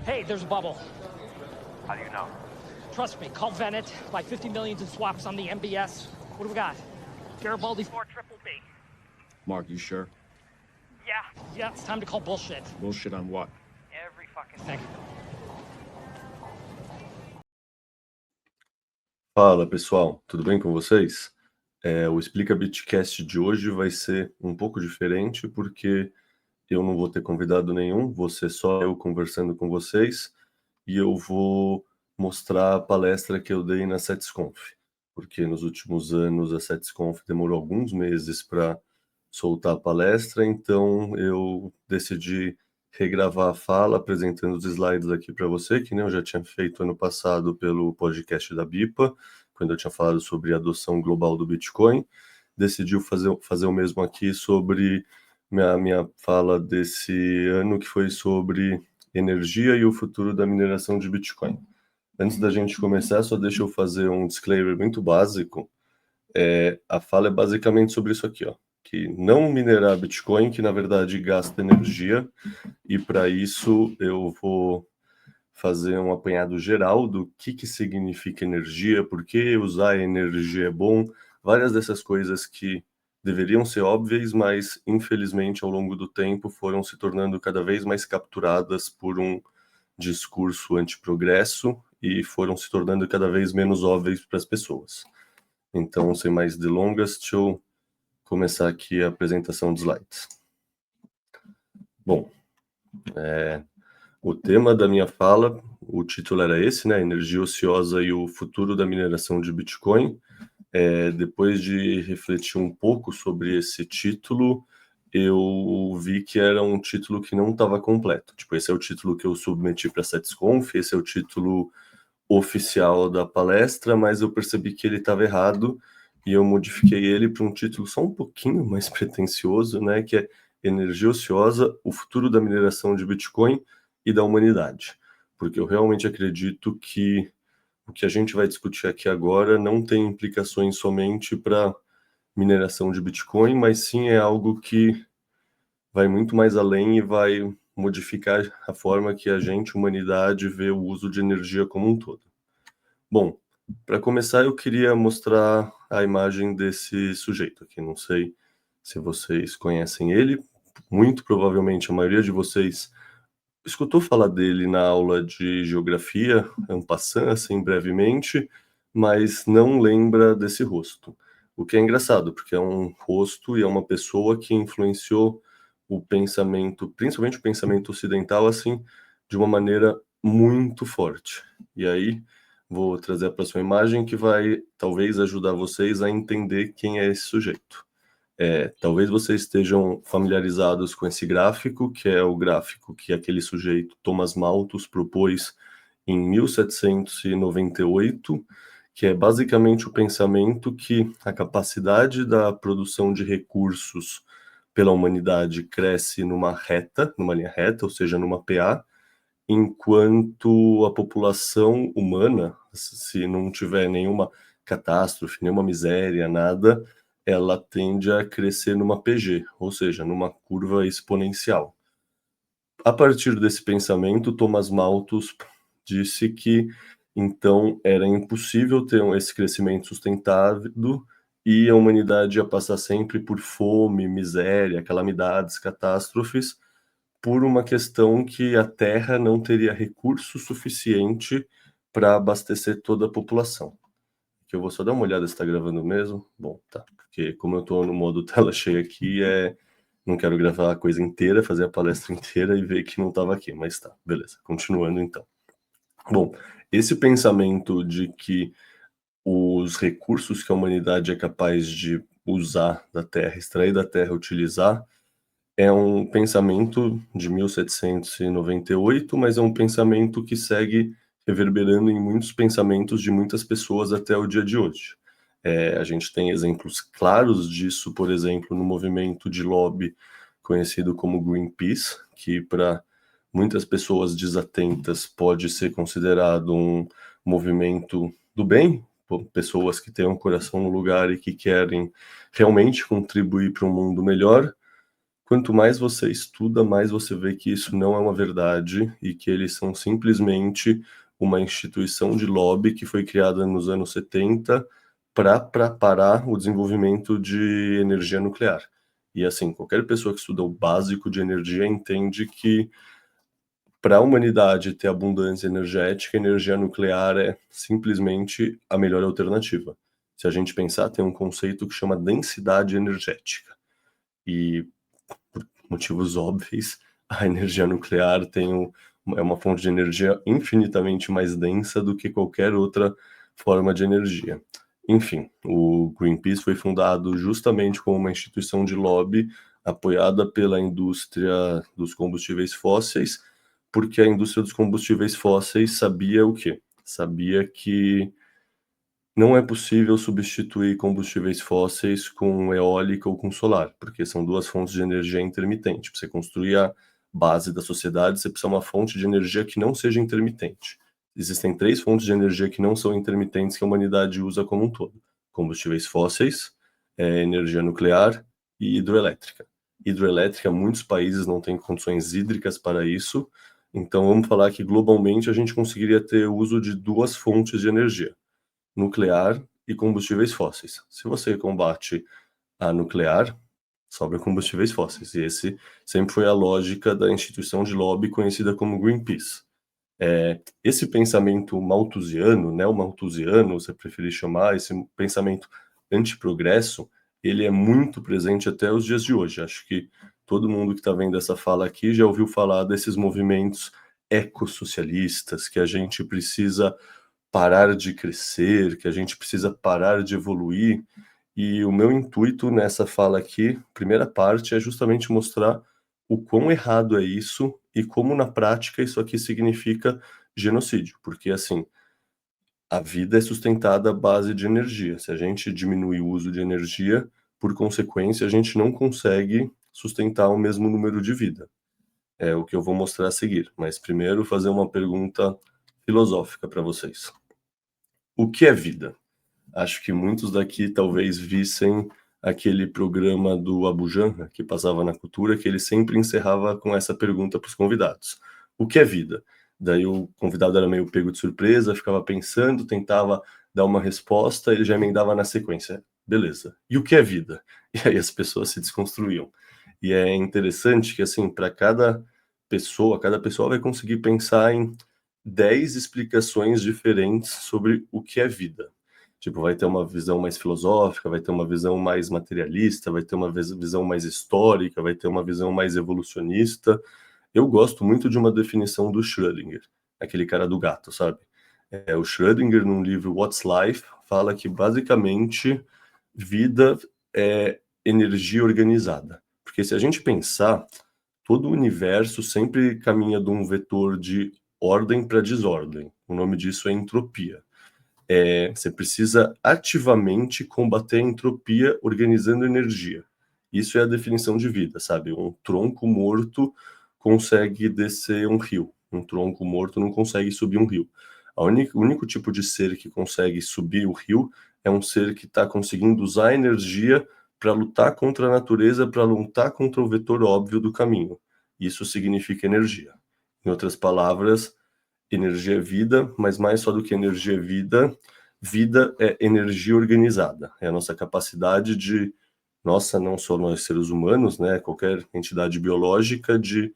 Hey, there's a bubble. How do you know? Trust me, call Venet, buy 50 million in swaps on the MBS. What do we got? Garibaldi 4 triple B. Mark, you sure? Yeah, it's time to call bullshit. Bullshit on what? Every fucking thing. Fala pessoal, tudo bem com vocês? O Explica Bitcast de hoje vai ser um pouco diferente porque eu não vou ter convidado nenhum, vou ser só eu conversando com vocês e eu vou mostrar a palestra que eu dei na SetsConf, porque nos últimos anos a SetsConf demorou alguns meses para soltar a palestra, então eu decidi regravar a fala apresentando os slides aqui para você, que nem eu já tinha feito ano passado pelo podcast da BIPA, quando eu tinha falado sobre a adoção global do Bitcoin. Decidiu fazer o mesmo aqui sobre minha fala desse ano, que foi sobre energia e o futuro da mineração de Bitcoin. Antes da gente começar, só deixa eu fazer um disclaimer muito básico. A fala é basicamente sobre isso aqui, ó, que não minerar Bitcoin, que na verdade gasta energia, e para isso eu vou fazer um apanhado geral do que significa energia, por que usar energia é bom, várias dessas coisas que deveriam ser óbvias, mas infelizmente ao longo do tempo foram se tornando cada vez mais capturadas por um discurso antiprogresso e foram se tornando cada vez menos óbvias para as pessoas. Então, sem mais delongas, deixa eu começar aqui a apresentação de slides. Bom, o tema da minha fala, o título era esse, né? Energia ociosa e o futuro da mineração de Bitcoin. Depois de refletir um pouco sobre esse título, eu vi que era um título que não estava completo. Tipo, esse é o título que eu submeti para a SetsConf, esse é o título oficial da palestra, mas eu percebi que ele estava errado e eu modifiquei ele para um título só um pouquinho mais pretensioso, né? Que é Energia ociosa, o futuro da mineração de Bitcoin e da humanidade. Porque eu realmente acredito que o que a gente vai discutir aqui agora não tem implicações somente para mineração de Bitcoin, mas sim é algo que vai muito mais além e vai modificar a forma que a gente, humanidade, vê o uso de energia como um todo. Bom, para começar eu queria mostrar a imagem desse sujeito aqui. Não sei se vocês conhecem ele, muito provavelmente a maioria de vocês escutou falar dele na aula de geografia, en passant, assim, brevemente, mas não lembra desse rosto. O que é engraçado, porque é um rosto e é uma pessoa que influenciou o pensamento, principalmente o pensamento ocidental, assim, de uma maneira muito forte. E aí, vou trazer a próxima imagem que vai, talvez, ajudar vocês a entender quem é esse sujeito. Talvez vocês estejam familiarizados com esse gráfico, que é o gráfico que aquele sujeito, Thomas Malthus, propôs em 1798, que é basicamente o pensamento que a capacidade da produção de recursos pela humanidade cresce numa linha reta, ou seja, numa PA, enquanto a população humana, se não tiver nenhuma catástrofe, nenhuma miséria, nada, ela tende a crescer numa PG, ou seja, numa curva exponencial. A partir desse pensamento, Thomas Malthus disse que, então, era impossível ter esse crescimento sustentável e a humanidade ia passar sempre por fome, miséria, calamidades, catástrofes, por uma questão que a Terra não teria recurso suficiente para abastecer toda a população. Que eu vou só dar uma olhada se está gravando mesmo. Bom, tá. Porque como eu estou no modo tela cheia aqui, não quero gravar a coisa inteira, fazer a palestra inteira e ver que não estava aqui. Mas tá, beleza. Continuando então. Bom, esse pensamento de que os recursos que a humanidade é capaz de usar da Terra, extrair da Terra, utilizar, é um pensamento de 1798, mas é um pensamento que segue reverberando em muitos pensamentos de muitas pessoas até o dia de hoje. A gente tem exemplos claros disso, por exemplo, no movimento de lobby conhecido como Greenpeace, que para muitas pessoas desatentas pode ser considerado um movimento do bem, pessoas que têm um coração no lugar e que querem realmente contribuir para um mundo melhor, Quanto mais você estuda, mais você vê que isso não é uma verdade e que eles são simplesmente uma instituição de lobby que foi criada nos anos 70 para parar o desenvolvimento de energia nuclear. E assim, qualquer pessoa que estuda o básico de energia entende que para a humanidade ter abundância energética, energia nuclear é simplesmente a melhor alternativa. Se a gente pensar, tem um conceito que chama densidade energética. E por motivos óbvios, a energia nuclear é uma fonte de energia infinitamente mais densa do que qualquer outra forma de energia. Enfim, o Greenpeace foi fundado justamente como uma instituição de lobby apoiada pela indústria dos combustíveis fósseis, porque a indústria dos combustíveis fósseis sabia o quê? Sabia que não é possível substituir combustíveis fósseis com eólica ou com solar, porque são duas fontes de energia intermitente. Para você construir a base da sociedade, você precisa de uma fonte de energia que não seja intermitente. Existem 3 fontes de energia que não são intermitentes que a humanidade usa como um todo: combustíveis fósseis, energia nuclear e hidroelétrica. Hidroelétrica, muitos países não têm condições hídricas para isso, então vamos falar que globalmente a gente conseguiria ter o uso de 2 fontes de energia: nuclear e combustíveis fósseis. Se você combate a nuclear, sobra combustíveis fósseis. E esse sempre foi a lógica da instituição de lobby conhecida como Greenpeace. Esse pensamento malthusiano, neo-malthusiano, você preferir chamar, esse pensamento antiprogresso, ele é muito presente até os dias de hoje. Acho que todo mundo que está vendo essa fala aqui já ouviu falar desses movimentos ecossocialistas, que a gente precisa parar de crescer, que a gente precisa parar de evoluir. E o meu intuito nessa fala aqui, primeira parte, é justamente mostrar o quão errado é isso e como na prática isso aqui significa genocídio, porque assim, a vida é sustentada à base de energia. Se a gente diminui o uso de energia, por consequência, a gente não consegue sustentar o mesmo número de vida. É o que eu vou mostrar a seguir, mas primeiro fazer uma pergunta filosófica para vocês. O que é vida? Acho que muitos daqui talvez vissem aquele programa do Abu Janra, que passava na Cultura, que ele sempre encerrava com essa pergunta para os convidados: o que é vida? Daí o convidado era meio pego de surpresa, ficava pensando, tentava dar uma resposta, ele já emendava na sequência: beleza, e o que é vida? E aí as pessoas se desconstruíam. E é interessante que, assim, para cada pessoa vai conseguir pensar em 10 explicações diferentes sobre o que é vida. Tipo, vai ter uma visão mais filosófica, vai ter uma visão mais materialista, vai ter uma visão mais histórica, vai ter uma visão mais evolucionista. Eu gosto muito de uma definição do Schrödinger, aquele cara do gato, sabe? O Schrödinger, num livro What's Life, fala que basicamente vida é energia organizada. Porque se a gente pensar, todo o universo sempre caminha de um vetor de ordem para desordem. O nome disso é entropia. Você precisa ativamente combater a entropia organizando energia. Isso é a definição de vida, sabe? Um tronco morto consegue descer um rio. Um tronco morto não consegue subir um rio. O único tipo de ser que consegue subir o rio é um ser que está conseguindo usar a energia para lutar contra a natureza, para lutar contra o vetor óbvio do caminho. Isso significa energia. Em outras palavras, energia é vida, mas mais só do que energia é vida, vida é energia organizada. É a nossa capacidade de, não só nós seres humanos, né, qualquer entidade biológica, de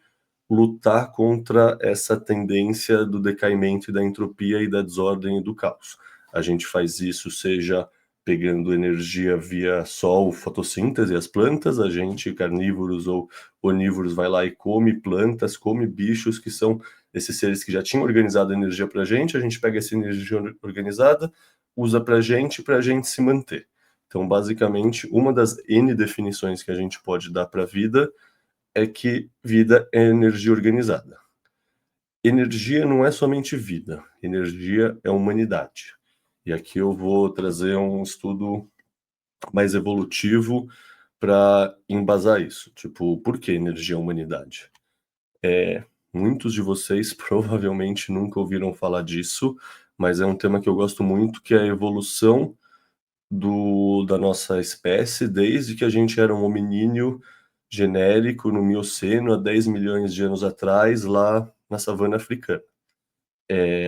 lutar contra essa tendência do decaimento e da entropia e da desordem e do caos. A gente faz isso, seja pegando energia via sol, fotossíntese, as plantas, a gente, carnívoros ou onívoros, vai lá e come plantas, come bichos, que são esses seres que já tinham organizado a energia para a gente pega essa energia organizada, usa para a gente se manter. Então, basicamente, uma das N definições que a gente pode dar para a vida é que vida é energia organizada. Energia não é somente vida, energia é humanidade. E aqui eu vou trazer um estudo mais evolutivo para embasar isso. Tipo, por que energia é humanidade? Muitos de vocês provavelmente nunca ouviram falar disso, mas é um tema que eu gosto muito, que é a evolução da nossa espécie, desde que a gente era um hominídeo genérico no Mioceno há 10 milhões de anos atrás, lá na savana africana.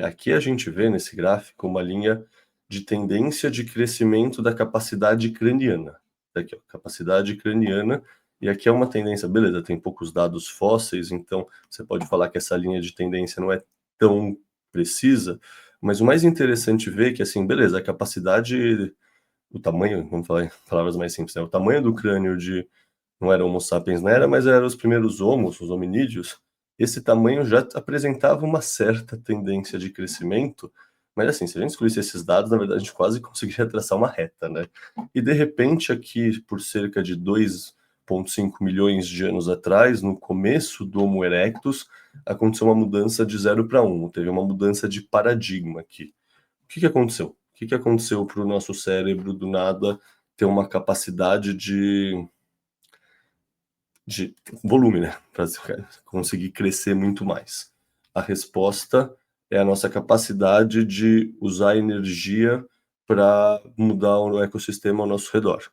Aqui a gente vê nesse gráfico uma linha de tendência de crescimento da capacidade craniana. Aqui, ó, capacidade craniana, e aqui é uma tendência, beleza, tem poucos dados fósseis, então você pode falar que essa linha de tendência não é tão precisa, mas o mais interessante ver é que, assim, beleza, a capacidade, o tamanho, vamos falar em palavras mais simples, né? O tamanho do crânio não era Homo sapiens, não era, mas eram os primeiros homos, os hominídeos, esse tamanho já apresentava uma certa tendência de crescimento, mas assim, se a gente excluísse esses dados, na verdade a gente quase conseguiria traçar uma reta, né? E de repente aqui, por cerca de 2,5 milhões de anos atrás, no começo do Homo erectus, aconteceu uma mudança de 0 para 1, teve uma mudança de paradigma aqui. O que aconteceu? O que aconteceu para o nosso cérebro, do nada, ter uma capacidade de volume, né? Para conseguir crescer muito mais. A resposta é a nossa capacidade de usar energia para mudar o ecossistema ao nosso redor.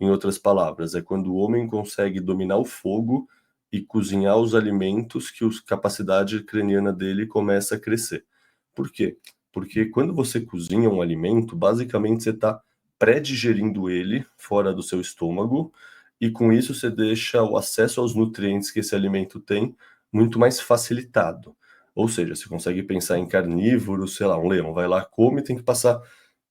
Em outras palavras, é quando o homem consegue dominar o fogo e cozinhar os alimentos que a capacidade craniana dele começa a crescer. Por quê? Porque quando você cozinha um alimento, basicamente você está pré-digerindo ele fora do seu estômago, e com isso você deixa o acesso aos nutrientes que esse alimento tem muito mais facilitado. Ou seja, você consegue pensar em carnívoros, sei lá, um leão vai lá, come e tem que passar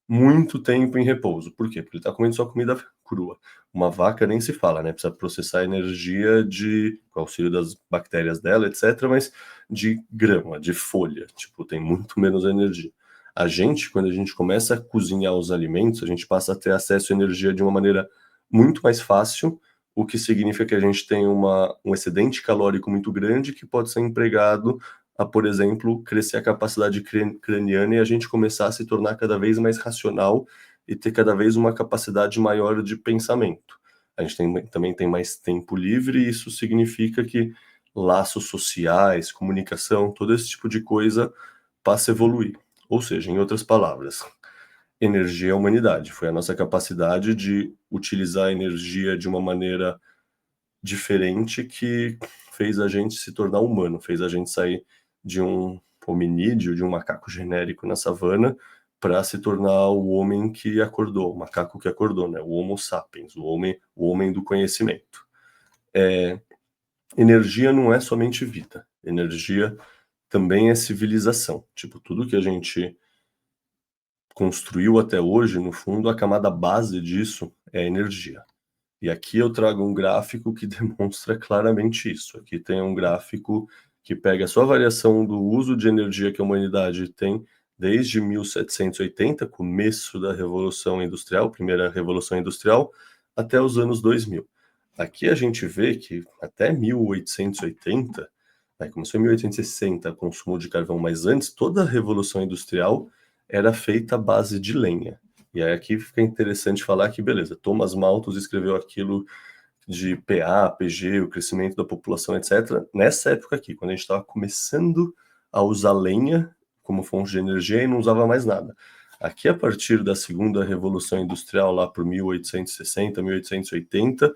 muito tempo em repouso. Por quê? Porque ele está comendo só comida crua. Uma vaca nem se fala, né? Precisa processar energia com o auxílio das bactérias dela, etc., mas de grama, de folha. Tipo, tem muito menos energia. A gente, quando a gente começa a cozinhar os alimentos, a gente passa a ter acesso à energia de uma maneira muito mais fácil, o que significa que a gente tem um excedente calórico muito grande que pode ser empregado a, por exemplo, crescer a capacidade craniana e a gente começar a se tornar cada vez mais racional e ter cada vez uma capacidade maior de pensamento. A gente também tem mais tempo livre e isso significa que laços sociais, comunicação, todo esse tipo de coisa passa a evoluir. Ou seja, em outras palavras, energia é a humanidade. Foi a nossa capacidade de utilizar a energia de uma maneira diferente que fez a gente se tornar humano, fez a gente sair de um hominídeo, de um macaco genérico na savana, para se tornar o homem que acordou, o macaco que acordou, né? O Homo sapiens, o homem do conhecimento. Energia não é somente vida. Energia também é civilização. Tipo, tudo que a gente construiu até hoje, no fundo, a camada base disso é a energia. E aqui eu trago um gráfico que demonstra claramente isso. Aqui tem um gráfico que pega só a variação do uso de energia que a humanidade tem desde 1780, começo da Revolução Industrial, primeira Revolução Industrial, até os anos 2000. Aqui a gente vê que até 1880, começou em 1860 o consumo de carvão, mas antes toda a Revolução Industrial era feita à base de lenha. E aí aqui fica interessante falar que, beleza, Thomas Malthus escreveu aquilo de PA, PG, o crescimento da população, etc. Nessa época aqui, quando a gente estava começando a usar lenha como fonte de energia e não usava mais nada. Aqui, a partir da segunda Revolução Industrial, lá por 1860, 1880,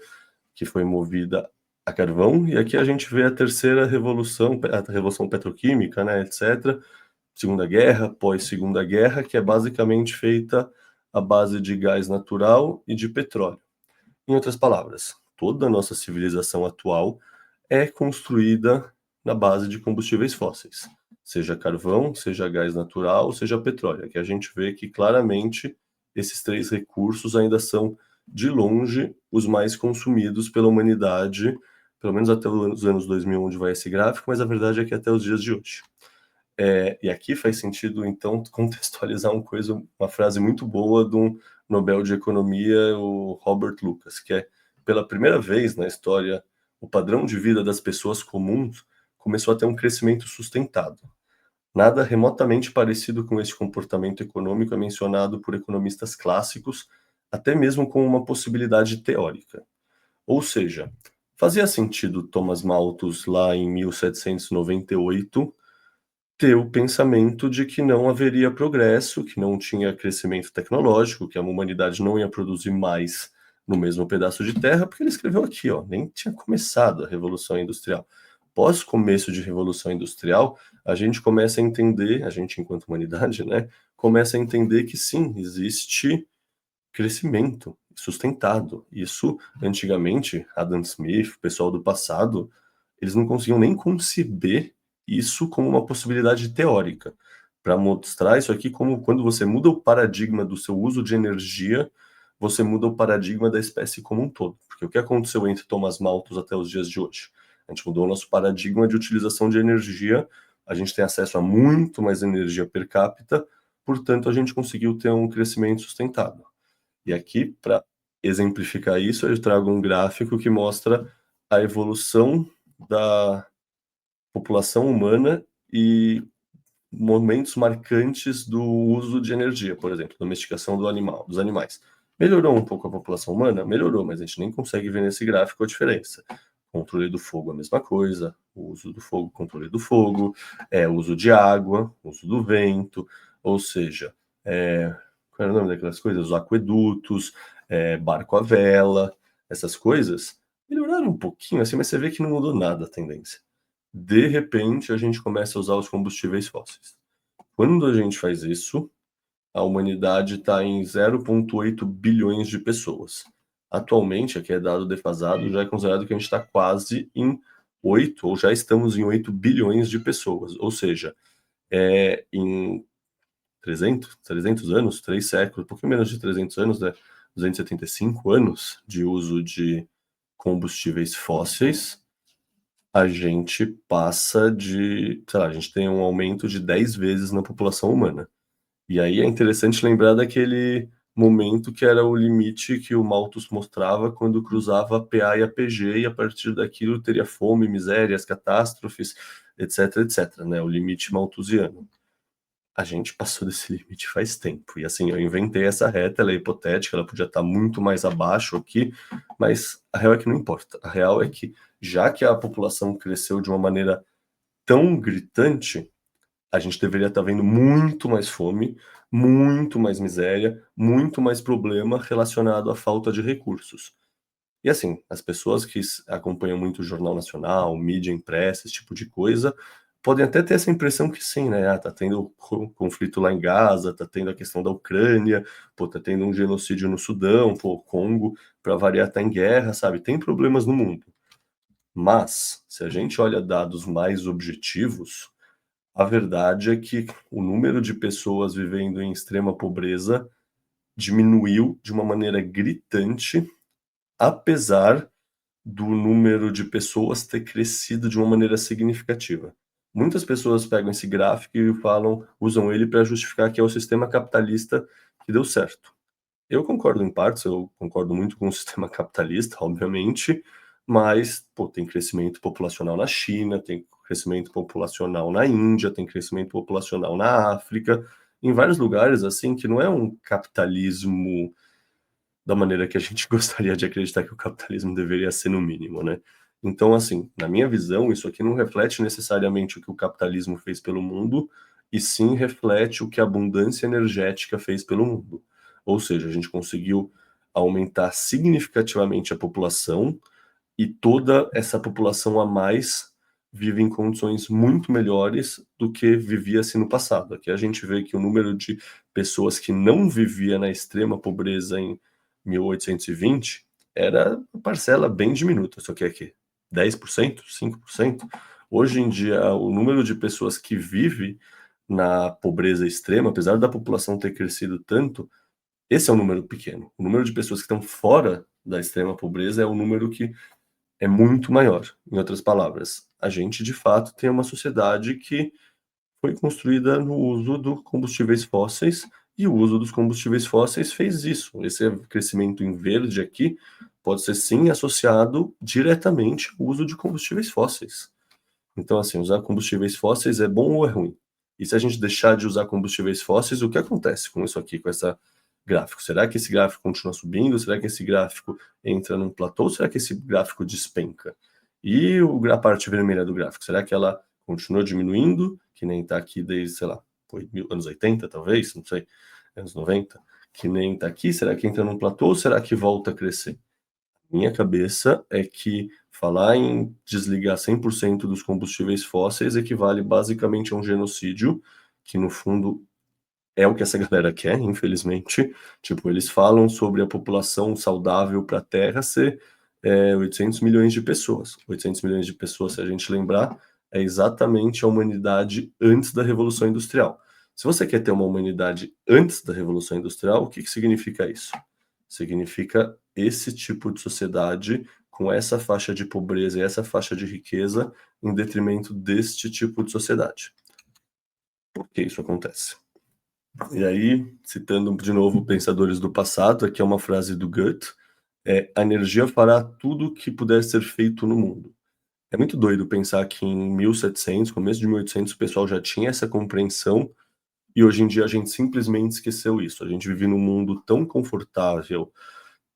que foi movida a carvão, e aqui a gente vê a terceira revolução, a revolução petroquímica, né, etc., Segunda Guerra, pós-Segunda Guerra, que é basicamente feita à base de gás natural e de petróleo. Em outras palavras, toda a nossa civilização atual é construída na base de combustíveis fósseis, seja carvão, seja gás natural, seja petróleo, que a gente vê que claramente esses três recursos ainda são, de longe, os mais consumidos pela humanidade, pelo menos até os anos 2000, onde vai esse gráfico, mas a verdade é que até os dias de hoje. E aqui faz sentido, então, contextualizar uma frase muito boa do Nobel de Economia, o Robert Lucas, que é, pela primeira vez na história, o padrão de vida das pessoas comuns começou a ter um crescimento sustentado. Nada remotamente parecido com esse comportamento econômico é mencionado por economistas clássicos, até mesmo com uma possibilidade teórica. Ou seja, fazia sentido Thomas Malthus, lá em 1798, ter o pensamento de que não haveria progresso, que não tinha crescimento tecnológico, que a humanidade não ia produzir mais no mesmo pedaço de terra, porque ele escreveu aqui, ó, nem tinha começado a Revolução Industrial. Pós começo de Revolução Industrial, a gente começa a entender, a gente enquanto humanidade, né, começa a entender que sim, existe crescimento sustentado. Isso, antigamente, Adam Smith, o pessoal do passado, eles não conseguiam nem conceber isso como uma possibilidade teórica. Para mostrar isso aqui como quando você muda o paradigma do seu uso de energia, você muda o paradigma da espécie como um todo. Porque o que aconteceu entre Thomas Malthus até os dias de hoje? A gente mudou o nosso paradigma de utilização de energia, a gente tem acesso a muito mais energia per capita, portanto, a gente conseguiu ter um crescimento sustentável. E aqui, para exemplificar isso, eu trago um gráfico que mostra a evolução da população humana e momentos marcantes do uso de energia, por exemplo, domesticação dos animais. Melhorou um pouco a população humana? Melhorou, mas a gente nem consegue ver nesse gráfico a diferença. Controle do fogo, a mesma coisa. O uso do fogo, controle do fogo. Uso de água, uso do vento. Ou seja, qual é o nome daquelas coisas? Os aquedutos, barco à vela, essas coisas melhoraram um pouquinho, assim, mas você vê que não mudou nada a tendência. De repente, a gente começa a usar os combustíveis fósseis. Quando a gente faz isso, a humanidade está em 0,8 bilhões de pessoas. Atualmente, aqui é dado defasado, já é considerado que a gente está quase em 8, ou já estamos em 8 bilhões de pessoas. Ou seja, em 300 anos, 3 séculos, um pouquinho menos de 300 anos, né? 275 anos de uso de combustíveis fósseis, a gente passa de, sei lá, a gente tem um aumento de 10 vezes na população humana. E aí é interessante lembrar daquele momento que era o limite que o Malthus mostrava quando cruzava a PA e a PG, e a partir daquilo teria fome, misérias, catástrofes, etc, etc, né? O limite malthusiano. A gente passou desse limite faz tempo. E assim, eu inventei essa reta, ela é hipotética, ela podia estar muito mais abaixo aqui, mas a real é que não importa. A real é que, já que a população cresceu de uma maneira tão gritante, a gente deveria estar vendo muito mais fome, muito mais miséria, muito mais problema relacionado à falta de recursos. E assim, as pessoas que acompanham muito o Jornal Nacional, mídia impressa, esse tipo de coisa, podem até ter essa impressão que sim, né? Tá tendo conflito lá em Gaza, tá tendo a questão da Ucrânia, pô, tá tendo um genocídio no Sudão, pô, o Congo, para variar, tá em guerra, sabe? Tem problemas no mundo. Mas, se a gente olha dados mais objetivos, a verdade é que o número de pessoas vivendo em extrema pobreza diminuiu de uma maneira gritante, apesar do número de pessoas ter crescido de uma maneira significativa. Muitas pessoas pegam esse gráfico e usam ele para justificar que é o sistema capitalista que deu certo. Eu concordo em partes, eu concordo muito com o sistema capitalista, obviamente, mas tem crescimento populacional na China, tem crescimento populacional na Índia, tem crescimento populacional na África, em vários lugares assim que não é um capitalismo da maneira que a gente gostaria de acreditar que o capitalismo deveria ser no mínimo, né? Então, assim, na minha visão, isso aqui não reflete necessariamente o que o capitalismo fez pelo mundo, e sim reflete o que a abundância energética fez pelo mundo. Ou seja, a gente conseguiu aumentar significativamente a população, e toda essa população a mais vive em condições muito melhores do que vivia-se no passado. Aqui a gente vê que o número de pessoas que não vivia na extrema pobreza em 1820 era uma parcela bem diminuta, só que aqui 10%, 5%. Hoje em dia, o número de pessoas que vive na pobreza extrema, apesar da população ter crescido tanto, esse é um número pequeno. O número de pessoas que estão fora da extrema pobreza é um número que é muito maior. Em outras palavras, a gente de fato tem uma sociedade que foi construída no uso dos combustíveis fósseis, e o uso dos combustíveis fósseis fez isso. Esse crescimento em verde aqui pode ser sim associado diretamente ao uso de combustíveis fósseis. Então, assim, usar combustíveis fósseis é bom ou é ruim? E se a gente deixar de usar combustíveis fósseis, o que acontece com isso aqui, com essa gráfico? Será que esse gráfico continua subindo? Será que esse gráfico entra num platô? Ou será que esse gráfico despenca? E a parte vermelha do gráfico, será que ela continua diminuindo, que nem está aqui desde, sei lá, anos 80, talvez, não sei, anos 90? que nem está aqui? Será que entra num platô ou será que volta a crescer? Minha cabeça é que falar em desligar 100% dos combustíveis fósseis equivale basicamente a um genocídio, que no fundo é o que essa galera quer, infelizmente. Tipo, eles falam sobre a população saudável para a Terra ser 800 milhões de pessoas. 800 milhões de pessoas, se a gente lembrar, é exatamente a humanidade antes da Revolução Industrial. Se você quer ter uma humanidade antes da Revolução Industrial, o que significa isso? Significa esse tipo de sociedade com essa faixa de pobreza e essa faixa de riqueza em detrimento deste tipo de sociedade. Por que isso acontece? E aí, citando de novo pensadores do passado, aqui é uma frase do Goethe, a energia fará tudo o que puder ser feito no mundo. É muito doido pensar que em 1700, começo de 1800, o pessoal já tinha essa compreensão e hoje em dia a gente simplesmente esqueceu isso. A gente vive num mundo tão confortável,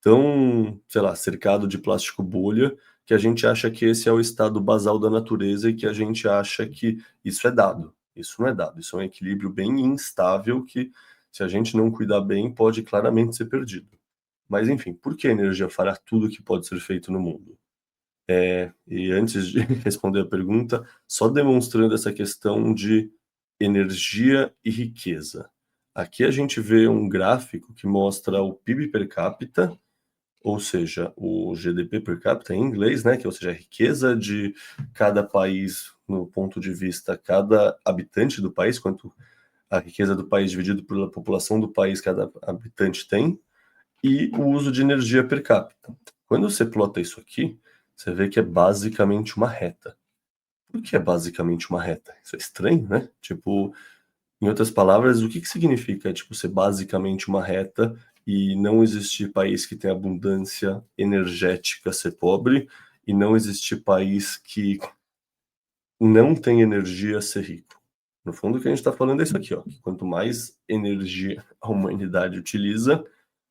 tão, sei lá, cercado de plástico bolha, que a gente acha que esse é o estado basal da natureza e que a gente acha que isso é dado. Isso não é dado, isso é um equilíbrio bem instável que, se a gente não cuidar bem, pode claramente ser perdido. Mas, enfim, por que a energia fará tudo o que pode ser feito no mundo? E antes de responder a pergunta, só demonstrando essa questão de energia e riqueza. Aqui a gente vê um gráfico que mostra o PIB per capita, ou seja, o GDP per capita em inglês, né, que ou seja, a riqueza de cada país no ponto de vista cada habitante do país, quanto a riqueza do país dividido pela população do país cada habitante tem, e o uso de energia per capita. Quando você plota isso aqui, você vê que é basicamente uma reta. Por que é basicamente uma reta? Isso é estranho, né? Tipo, em outras palavras, o que significa, tipo, ser basicamente uma reta e não existir país que tem abundância energética ser pobre e não existir país que não tem energia ser rico? No fundo, o que a gente está falando é isso aqui, ó. Que quanto mais energia a humanidade utiliza,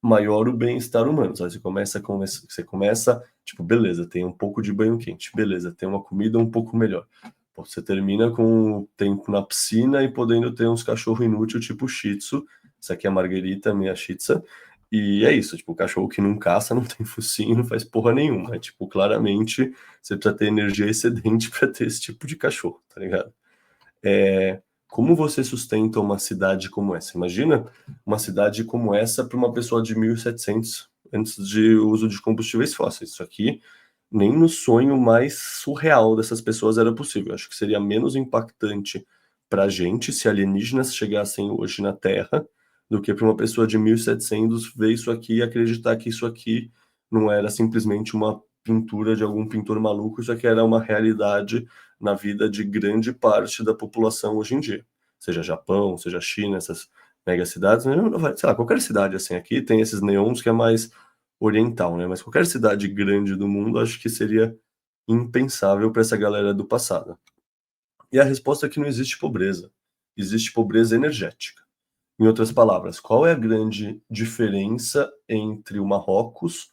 maior o bem-estar humano. Aí você começa, tipo, beleza, tem um pouco de banho quente, beleza, tem uma comida um pouco melhor. Pô, você termina com o tempo na piscina e podendo ter uns cachorro inútil tipo Shih Tzu. Essa aqui é a Marguerita, minha Shih Tzu. E é isso, tipo, o cachorro que não caça, não tem focinho, não faz porra nenhuma. É, tipo, claramente você precisa ter energia excedente para ter esse tipo de cachorro, tá ligado? Como você sustenta uma cidade como essa? Imagina uma cidade como essa para uma pessoa de 1700, antes de uso de combustíveis fósseis. Isso aqui, nem no sonho mais surreal dessas pessoas era possível. Acho que seria menos impactante para a gente se alienígenas chegassem hoje na Terra do que para uma pessoa de 1700 ver isso aqui e acreditar que isso aqui não era simplesmente uma pintura de algum pintor maluco, isso aqui era uma realidade na vida de grande parte da população hoje em dia. Seja Japão, seja China, essas megacidades, né? Sei lá, qualquer cidade assim aqui tem esses neons que é mais oriental, né? Mas qualquer cidade grande do mundo acho que seria impensável para essa galera do passado. E a resposta é que não existe pobreza. Existe pobreza energética. Em outras palavras, qual é a grande diferença entre o Marrocos,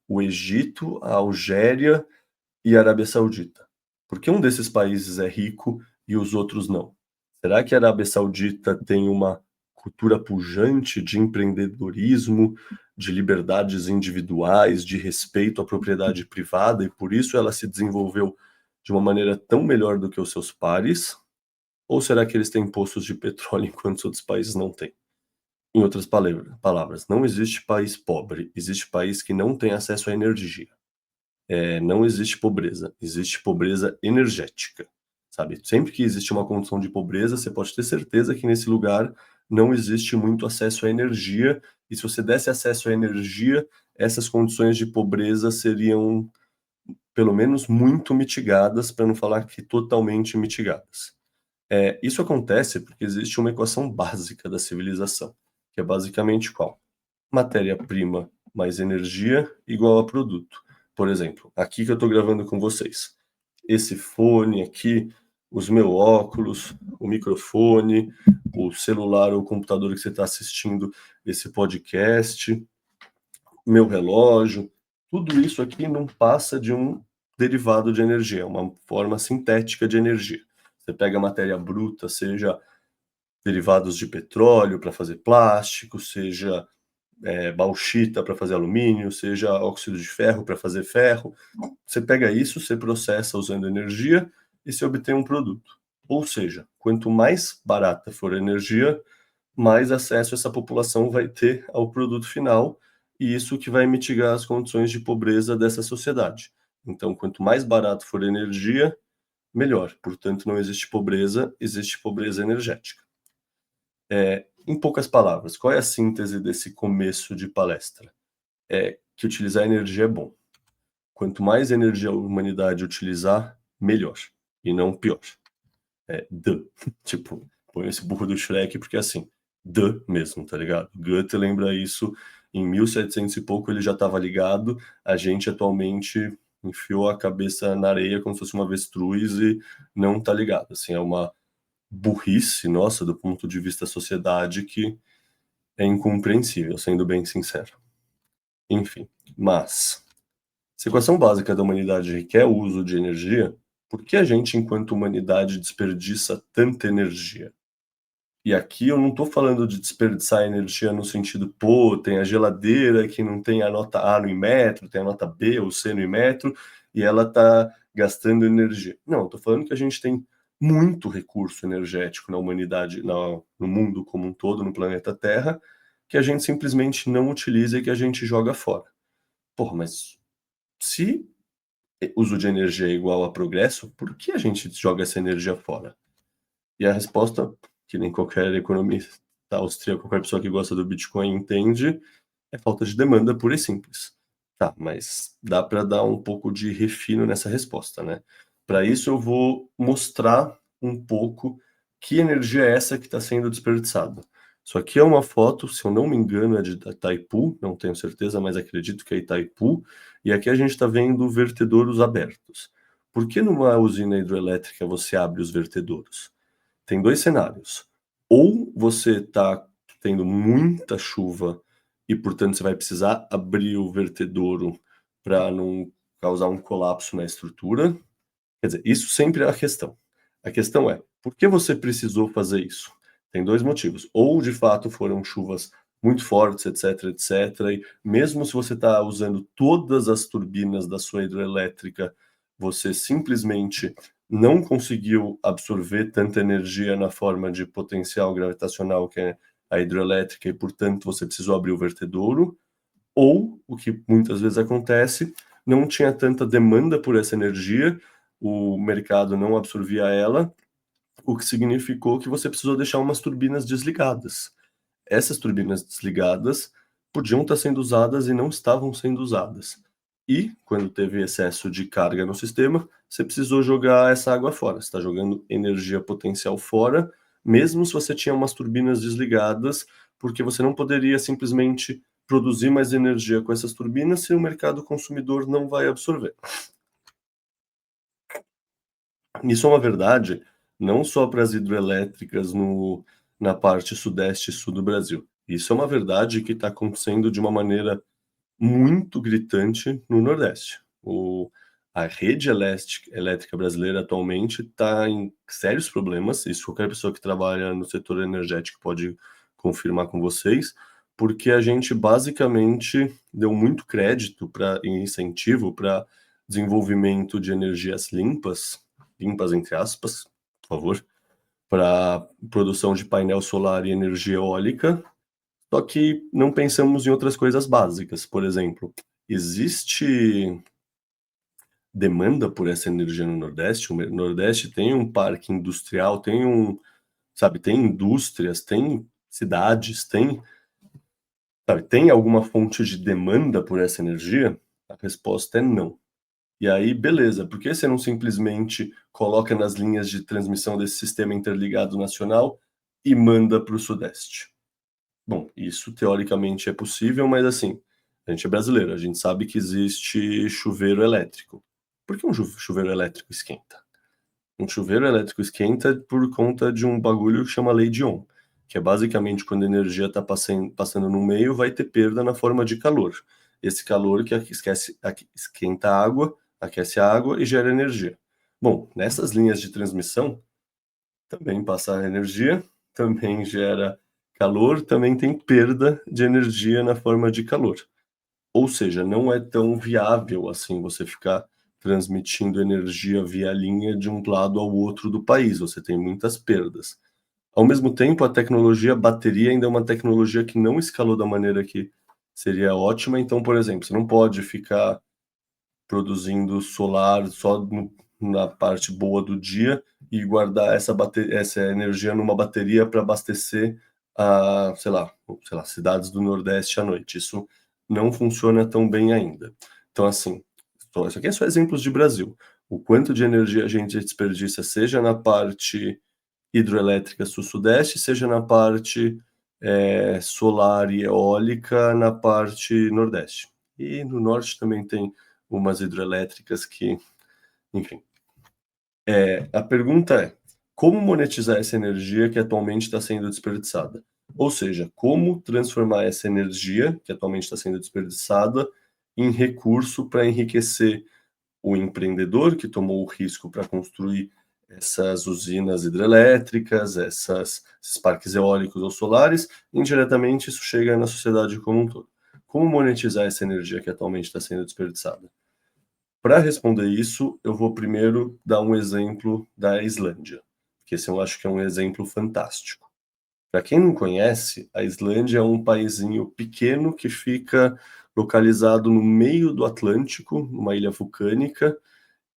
o Egito, a Algéria e a Arábia Saudita? Por que um desses países é rico e os outros não? Será que a Arábia Saudita tem uma cultura pujante de empreendedorismo, de liberdades individuais, de respeito à propriedade privada e por isso ela se desenvolveu de uma maneira tão melhor do que os seus pares? Ou será que eles têm poços de petróleo enquanto os outros países não têm? Em outras palavras, não existe país pobre, existe país que não tem acesso à energia. Não existe pobreza, existe pobreza energética, sabe? Sempre que existe uma condição de pobreza, você pode ter certeza que nesse lugar não existe muito acesso à energia, e se você desse acesso à energia, essas condições de pobreza seriam, pelo menos, muito mitigadas, para não falar que totalmente mitigadas. Isso acontece porque existe uma equação básica da civilização, que é basicamente qual? Matéria-prima mais energia igual a produto. Por exemplo, aqui que eu estou gravando com vocês. Esse fone aqui, os meus óculos, o microfone, o celular ou o computador que você está assistindo esse podcast, meu relógio, tudo isso aqui não passa de um derivado de energia, uma forma sintética de energia. Você pega a matéria bruta, seja derivados de petróleo para fazer plástico, seja bauxita para fazer alumínio, seja óxido de ferro para fazer ferro. Você pega isso, você processa usando energia e você obtém um produto. Ou seja, quanto mais barata for a energia, mais acesso essa população vai ter ao produto final, e isso que vai mitigar as condições de pobreza dessa sociedade. Então, quanto mais barato for a energia, melhor. Portanto, não existe pobreza energética. Em poucas palavras, qual é a síntese desse começo de palestra? É que utilizar energia é bom. Quanto mais energia a humanidade utilizar, melhor, e não pior. Tipo, põe esse burro do Shrek, porque assim, mesmo, tá ligado? Goethe lembra isso, em 1700 e pouco ele já estava ligado, a gente atualmente enfiou a cabeça na areia como se fosse uma avestruz e não tá ligado. Assim, é uma burrice nossa, do ponto de vista da sociedade, que é incompreensível, sendo bem sincero. Enfim, mas se a equação básica da humanidade requer o uso de energia, por que a gente, enquanto humanidade, desperdiça tanta energia? E aqui eu não estou falando de desperdiçar energia no sentido, pô, tem a geladeira que não tem a nota A no Inmetro, tem a nota B ou C no Inmetro, e ela está gastando energia. Não, estou falando que a gente tem muito recurso energético na humanidade, no mundo como um todo, no planeta Terra, que a gente simplesmente não utiliza e que a gente joga fora. Porra, mas se uso de energia é igual a progresso, por que a gente joga essa energia fora? E a resposta, que nem qualquer economista austríaco, qualquer pessoa que gosta do Bitcoin entende, é falta de demanda pura e simples. Tá, mas dá para dar um pouco de refino nessa resposta, né? Para isso eu vou mostrar um pouco que energia é essa que está sendo desperdiçada. Isso aqui é uma foto, se eu não me engano, é de Itaipu, não tenho certeza, mas acredito que é Itaipu, e aqui a gente está vendo vertedouros abertos. Por que numa usina hidrelétrica você abre os vertedouros? Tem dois cenários. Ou você está tendo muita chuva e, portanto, você vai precisar abrir o vertedouro para não causar um colapso na estrutura. Quer dizer, isso sempre é a questão. A questão é, por que você precisou fazer isso? Tem dois motivos. Ou, de fato, foram chuvas muito fortes, etc, etc. E mesmo se você está usando todas as turbinas da sua hidrelétrica, você simplesmente não conseguiu absorver tanta energia na forma de potencial gravitacional que é a hidrelétrica e, portanto, você precisou abrir o vertedouro. Ou, o que muitas vezes acontece, não tinha tanta demanda por essa energia, o mercado não absorvia ela, o que significou que você precisou deixar umas turbinas desligadas. Essas turbinas desligadas podiam estar sendo usadas e não estavam sendo usadas. E, quando teve excesso de carga no sistema, você precisou jogar essa água fora. Você está jogando energia potencial fora, mesmo se você tinha umas turbinas desligadas, porque você não poderia simplesmente produzir mais energia com essas turbinas se o mercado consumidor não vai absorver. Isso é uma verdade não só para as hidrelétricas na parte sudeste e sul do Brasil. Isso é uma verdade que está acontecendo de uma maneira muito gritante no Nordeste. A rede elétrica brasileira atualmente está em sérios problemas, isso qualquer pessoa que trabalha no setor energético pode confirmar com vocês, porque a gente basicamente deu muito crédito e incentivo para desenvolvimento de energias limpas entre aspas, por favor, para produção de painel solar e energia eólica, só que não pensamos em outras coisas básicas. Por exemplo, existe demanda por essa energia no Nordeste? O Nordeste tem um parque industrial, tem indústrias, tem cidades, tem alguma fonte de demanda por essa energia? A resposta é não. E aí, beleza, por que você não simplesmente coloca nas linhas de transmissão desse sistema interligado nacional e manda para o Sudeste? Bom, isso teoricamente é possível, mas assim, a gente é brasileiro, a gente sabe que existe chuveiro elétrico. Por que um chuveiro elétrico esquenta? Um chuveiro elétrico esquenta por conta de um bagulho que chama lei de Ohm, que é basicamente quando a energia está passando no meio, vai ter perda na forma de calor. Esse calor que esquenta a água, aquece a água e gera energia. Bom, nessas linhas de transmissão, também passa energia, também gera calor também tem perda de energia na forma de calor. Ou seja, não é tão viável assim você ficar transmitindo energia via linha de um lado ao outro do país, você tem muitas perdas. Ao mesmo tempo, a tecnologia bateria ainda é uma tecnologia que não escalou da maneira que seria ótima. Então, por exemplo, você não pode ficar produzindo solar só na parte boa do dia e guardar essa energia numa bateria para abastecer sei lá, cidades do Nordeste à noite. Isso não funciona tão bem ainda. Então, assim, isso aqui é só exemplos de Brasil. O quanto de energia a gente desperdiça, seja na parte hidroelétrica sul-sudeste, seja na parte solar e eólica na parte nordeste. E no norte também tem umas hidrelétricas que, enfim. A pergunta é, como monetizar essa energia que atualmente está sendo desperdiçada? Ou seja, como transformar essa energia que atualmente está sendo desperdiçada em recurso para enriquecer o empreendedor que tomou o risco para construir essas usinas hidrelétricas, esses parques eólicos ou solares, indiretamente isso chega na sociedade como um todo. Como monetizar essa energia que atualmente está sendo desperdiçada? Para responder isso, eu vou primeiro dar um exemplo da Islândia, que esse eu acho que é um exemplo fantástico. Para quem não conhece, a Islândia é um paísinho pequeno que fica localizado no meio do Atlântico, numa ilha vulcânica,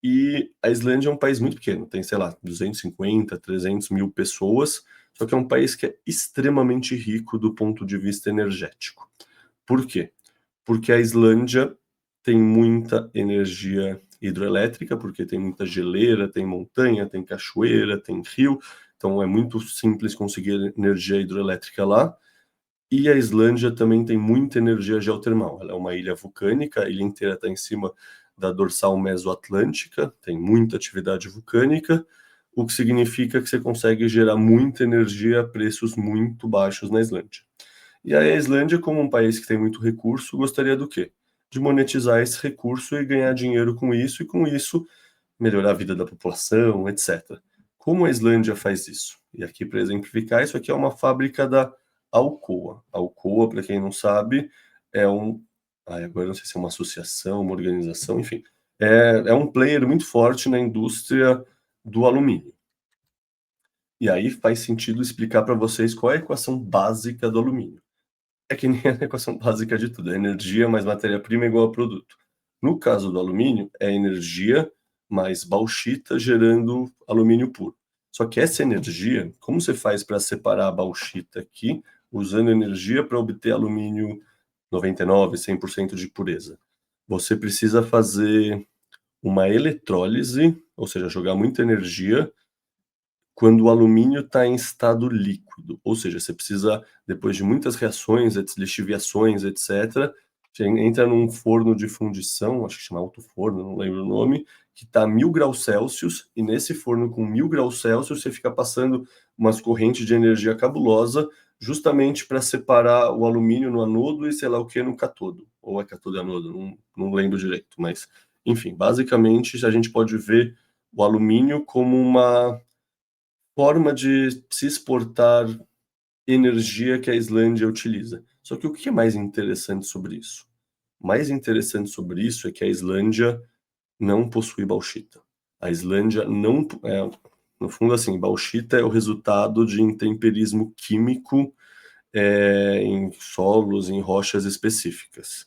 e a Islândia é um país muito pequeno, tem, sei lá, 250, 300 mil pessoas, só que é um país que é extremamente rico do ponto de vista energético. Por quê? Porque a Islândia tem muita energia hidroelétrica, porque tem muita geleira, tem montanha, tem cachoeira, tem rio, então é muito simples conseguir energia hidroelétrica lá. E a Islândia também tem muita energia geotermal. Ela é uma ilha vulcânica, a ilha inteira está em cima da dorsal mesoatlântica, tem muita atividade vulcânica, o que significa que você consegue gerar muita energia a preços muito baixos na Islândia. E aí a Islândia, como um país que tem muito recurso, gostaria do quê? De monetizar esse recurso e ganhar dinheiro com isso, e com isso melhorar a vida da população, etc. Como a Islândia faz isso? E aqui, para exemplificar, isso aqui é uma fábrica da Alcoa. A Alcoa, para quem não sabe, é agora não sei se é uma associação, uma organização, enfim. É um player muito forte na indústria do alumínio. E aí faz sentido explicar para vocês qual é a equação básica do alumínio. É que nem a equação básica de tudo, é energia mais matéria-prima igual a produto. No caso do alumínio, é energia mais bauxita gerando alumínio puro. Só que essa energia, como você faz para separar a bauxita aqui, usando energia para obter alumínio 99, 100% de pureza? Você precisa fazer uma eletrólise, ou seja, jogar muita energia quando o alumínio está em estado líquido, ou seja, você precisa, depois de muitas reações, lixiviações, etc., você entra num forno de fundição, acho que chama alto-forno, não lembro o nome, que está a 1000 graus Celsius, e nesse forno com 1000 graus Celsius você fica passando umas correntes de energia cabulosa, justamente para separar o alumínio no anodo e sei lá o que no catodo, ou é catodo e anodo, não lembro direito, mas enfim, basicamente a gente pode ver o alumínio como uma forma de se exportar energia que a Islândia utiliza. Só que o que é mais interessante sobre isso? O mais interessante sobre isso é que a Islândia não possui bauxita. A Islândia não no fundo, assim, bauxita é o resultado de intemperismo químico em solos, em rochas específicas.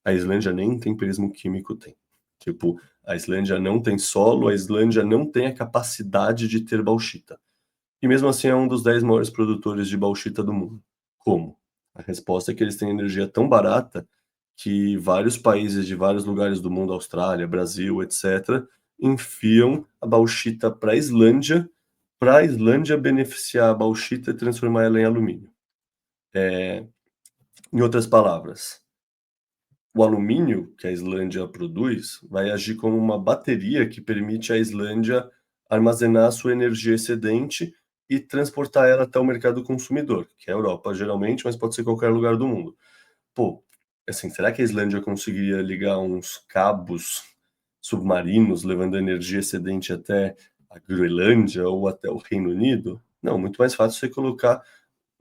A Islândia nem intemperismo químico tem. Tipo, a Islândia não tem solo, a Islândia não tem a capacidade de ter bauxita. E mesmo assim é um dos 10 maiores produtores de bauxita do mundo. Como? A resposta é que eles têm energia tão barata que vários países de vários lugares do mundo, Austrália, Brasil, etc., enfiam a bauxita para a Islândia beneficiar a bauxita e transformar ela em alumínio. Em outras palavras, o alumínio que a Islândia produz vai agir como uma bateria que permite à Islândia armazenar sua energia excedente e transportar ela até o mercado consumidor, que é a Europa geralmente, mas pode ser qualquer lugar do mundo. Pô, assim, será que a Islândia conseguiria ligar uns cabos submarinos levando energia excedente até a Groenlândia ou até o Reino Unido? Não, muito mais fácil você colocar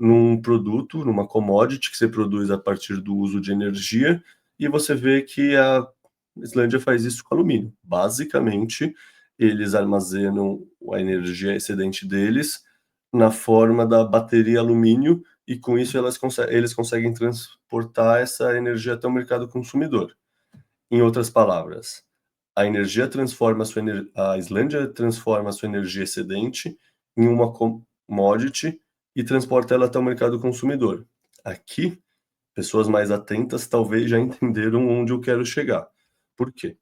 num produto, numa commodity que você produz a partir do uso de energia, e você vê que a Islândia faz isso com alumínio. Basicamente, eles armazenam a energia excedente deles na forma da bateria alumínio, e com isso eles conseguem transportar essa energia até o mercado consumidor. Em outras palavras, a Islândia transforma a sua energia excedente em uma commodity e transporta ela até o mercado consumidor. Aqui, pessoas mais atentas talvez já entenderam onde eu quero chegar. Por quê?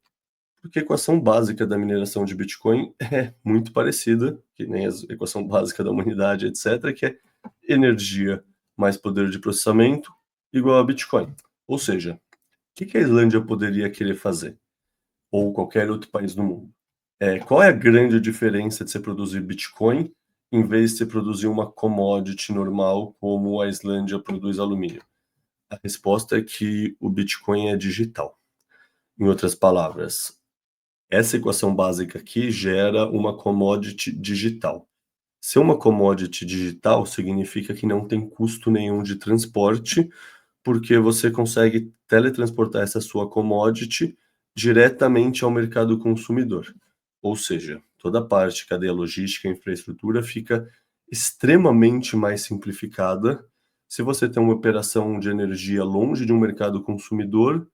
Porque a equação básica da mineração de Bitcoin é muito parecida, que nem a equação básica da humanidade, etc., que é energia mais poder de processamento igual a Bitcoin. Ou seja, o que a Islândia poderia querer fazer? Ou qualquer outro país do mundo? Qual é a grande diferença de você produzir Bitcoin em vez de você produzir uma commodity normal como a Islândia produz alumínio? A resposta é que o Bitcoin é digital. Em outras palavras, essa equação básica aqui gera uma commodity digital. Ser uma commodity digital significa que não tem custo nenhum de transporte, porque você consegue teletransportar essa sua commodity diretamente ao mercado consumidor. Ou seja, toda a parte, cadeia logística, infraestrutura, fica extremamente mais simplificada se você tem uma operação de energia longe de um mercado consumidor.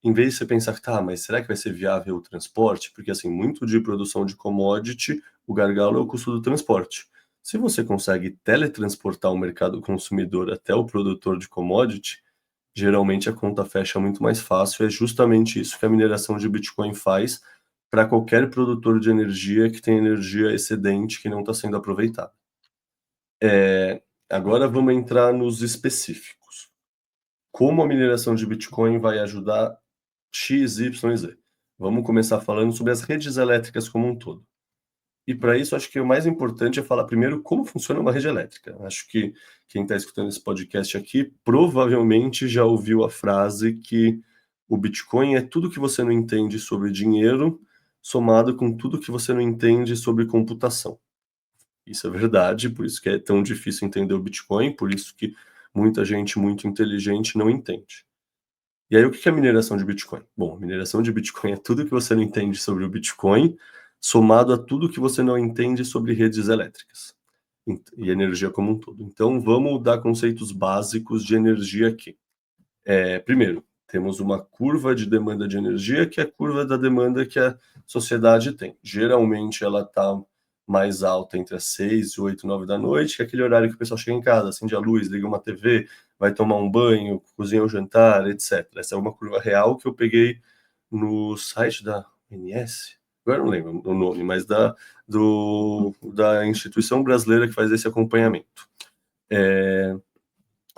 Em vez de você pensar que, tá, mas será que vai ser viável o transporte? Porque, assim, muito de produção de commodity, o gargalo é o custo do transporte. Se você consegue teletransportar o mercado consumidor até o produtor de commodity, geralmente a conta fecha muito mais fácil. É justamente isso que a mineração de Bitcoin faz para qualquer produtor de energia que tem energia excedente que não está sendo aproveitada. Agora vamos entrar nos específicos. Como a mineração de Bitcoin vai ajudar X, Y, Z? Vamos começar falando sobre as redes elétricas como um todo. E para isso, acho que o mais importante é falar primeiro como funciona uma rede elétrica. Acho que quem está escutando esse podcast aqui provavelmente já ouviu a frase que o Bitcoin é tudo que você não entende sobre dinheiro, somado com tudo que você não entende sobre computação. Isso é verdade, por isso que é tão difícil entender o Bitcoin, por isso que muita gente muito inteligente não entende. E aí, o que é a mineração de Bitcoin? Bom, a mineração de Bitcoin é tudo que você não entende sobre o Bitcoin, somado a tudo que você não entende sobre redes elétricas e energia como um todo. Então, vamos dar conceitos básicos de energia aqui. Primeiro, temos uma curva de demanda de energia, que é a curva da demanda que a sociedade tem. Geralmente, ela está mais alta entre as 6, 8, 9 da noite, que é aquele horário que o pessoal chega em casa, acende a luz, liga uma TV, vai tomar um banho, cozinha o jantar, etc. Essa é uma curva real que eu peguei no site da ONS, agora não lembro o nome, mas da instituição brasileira que faz esse acompanhamento.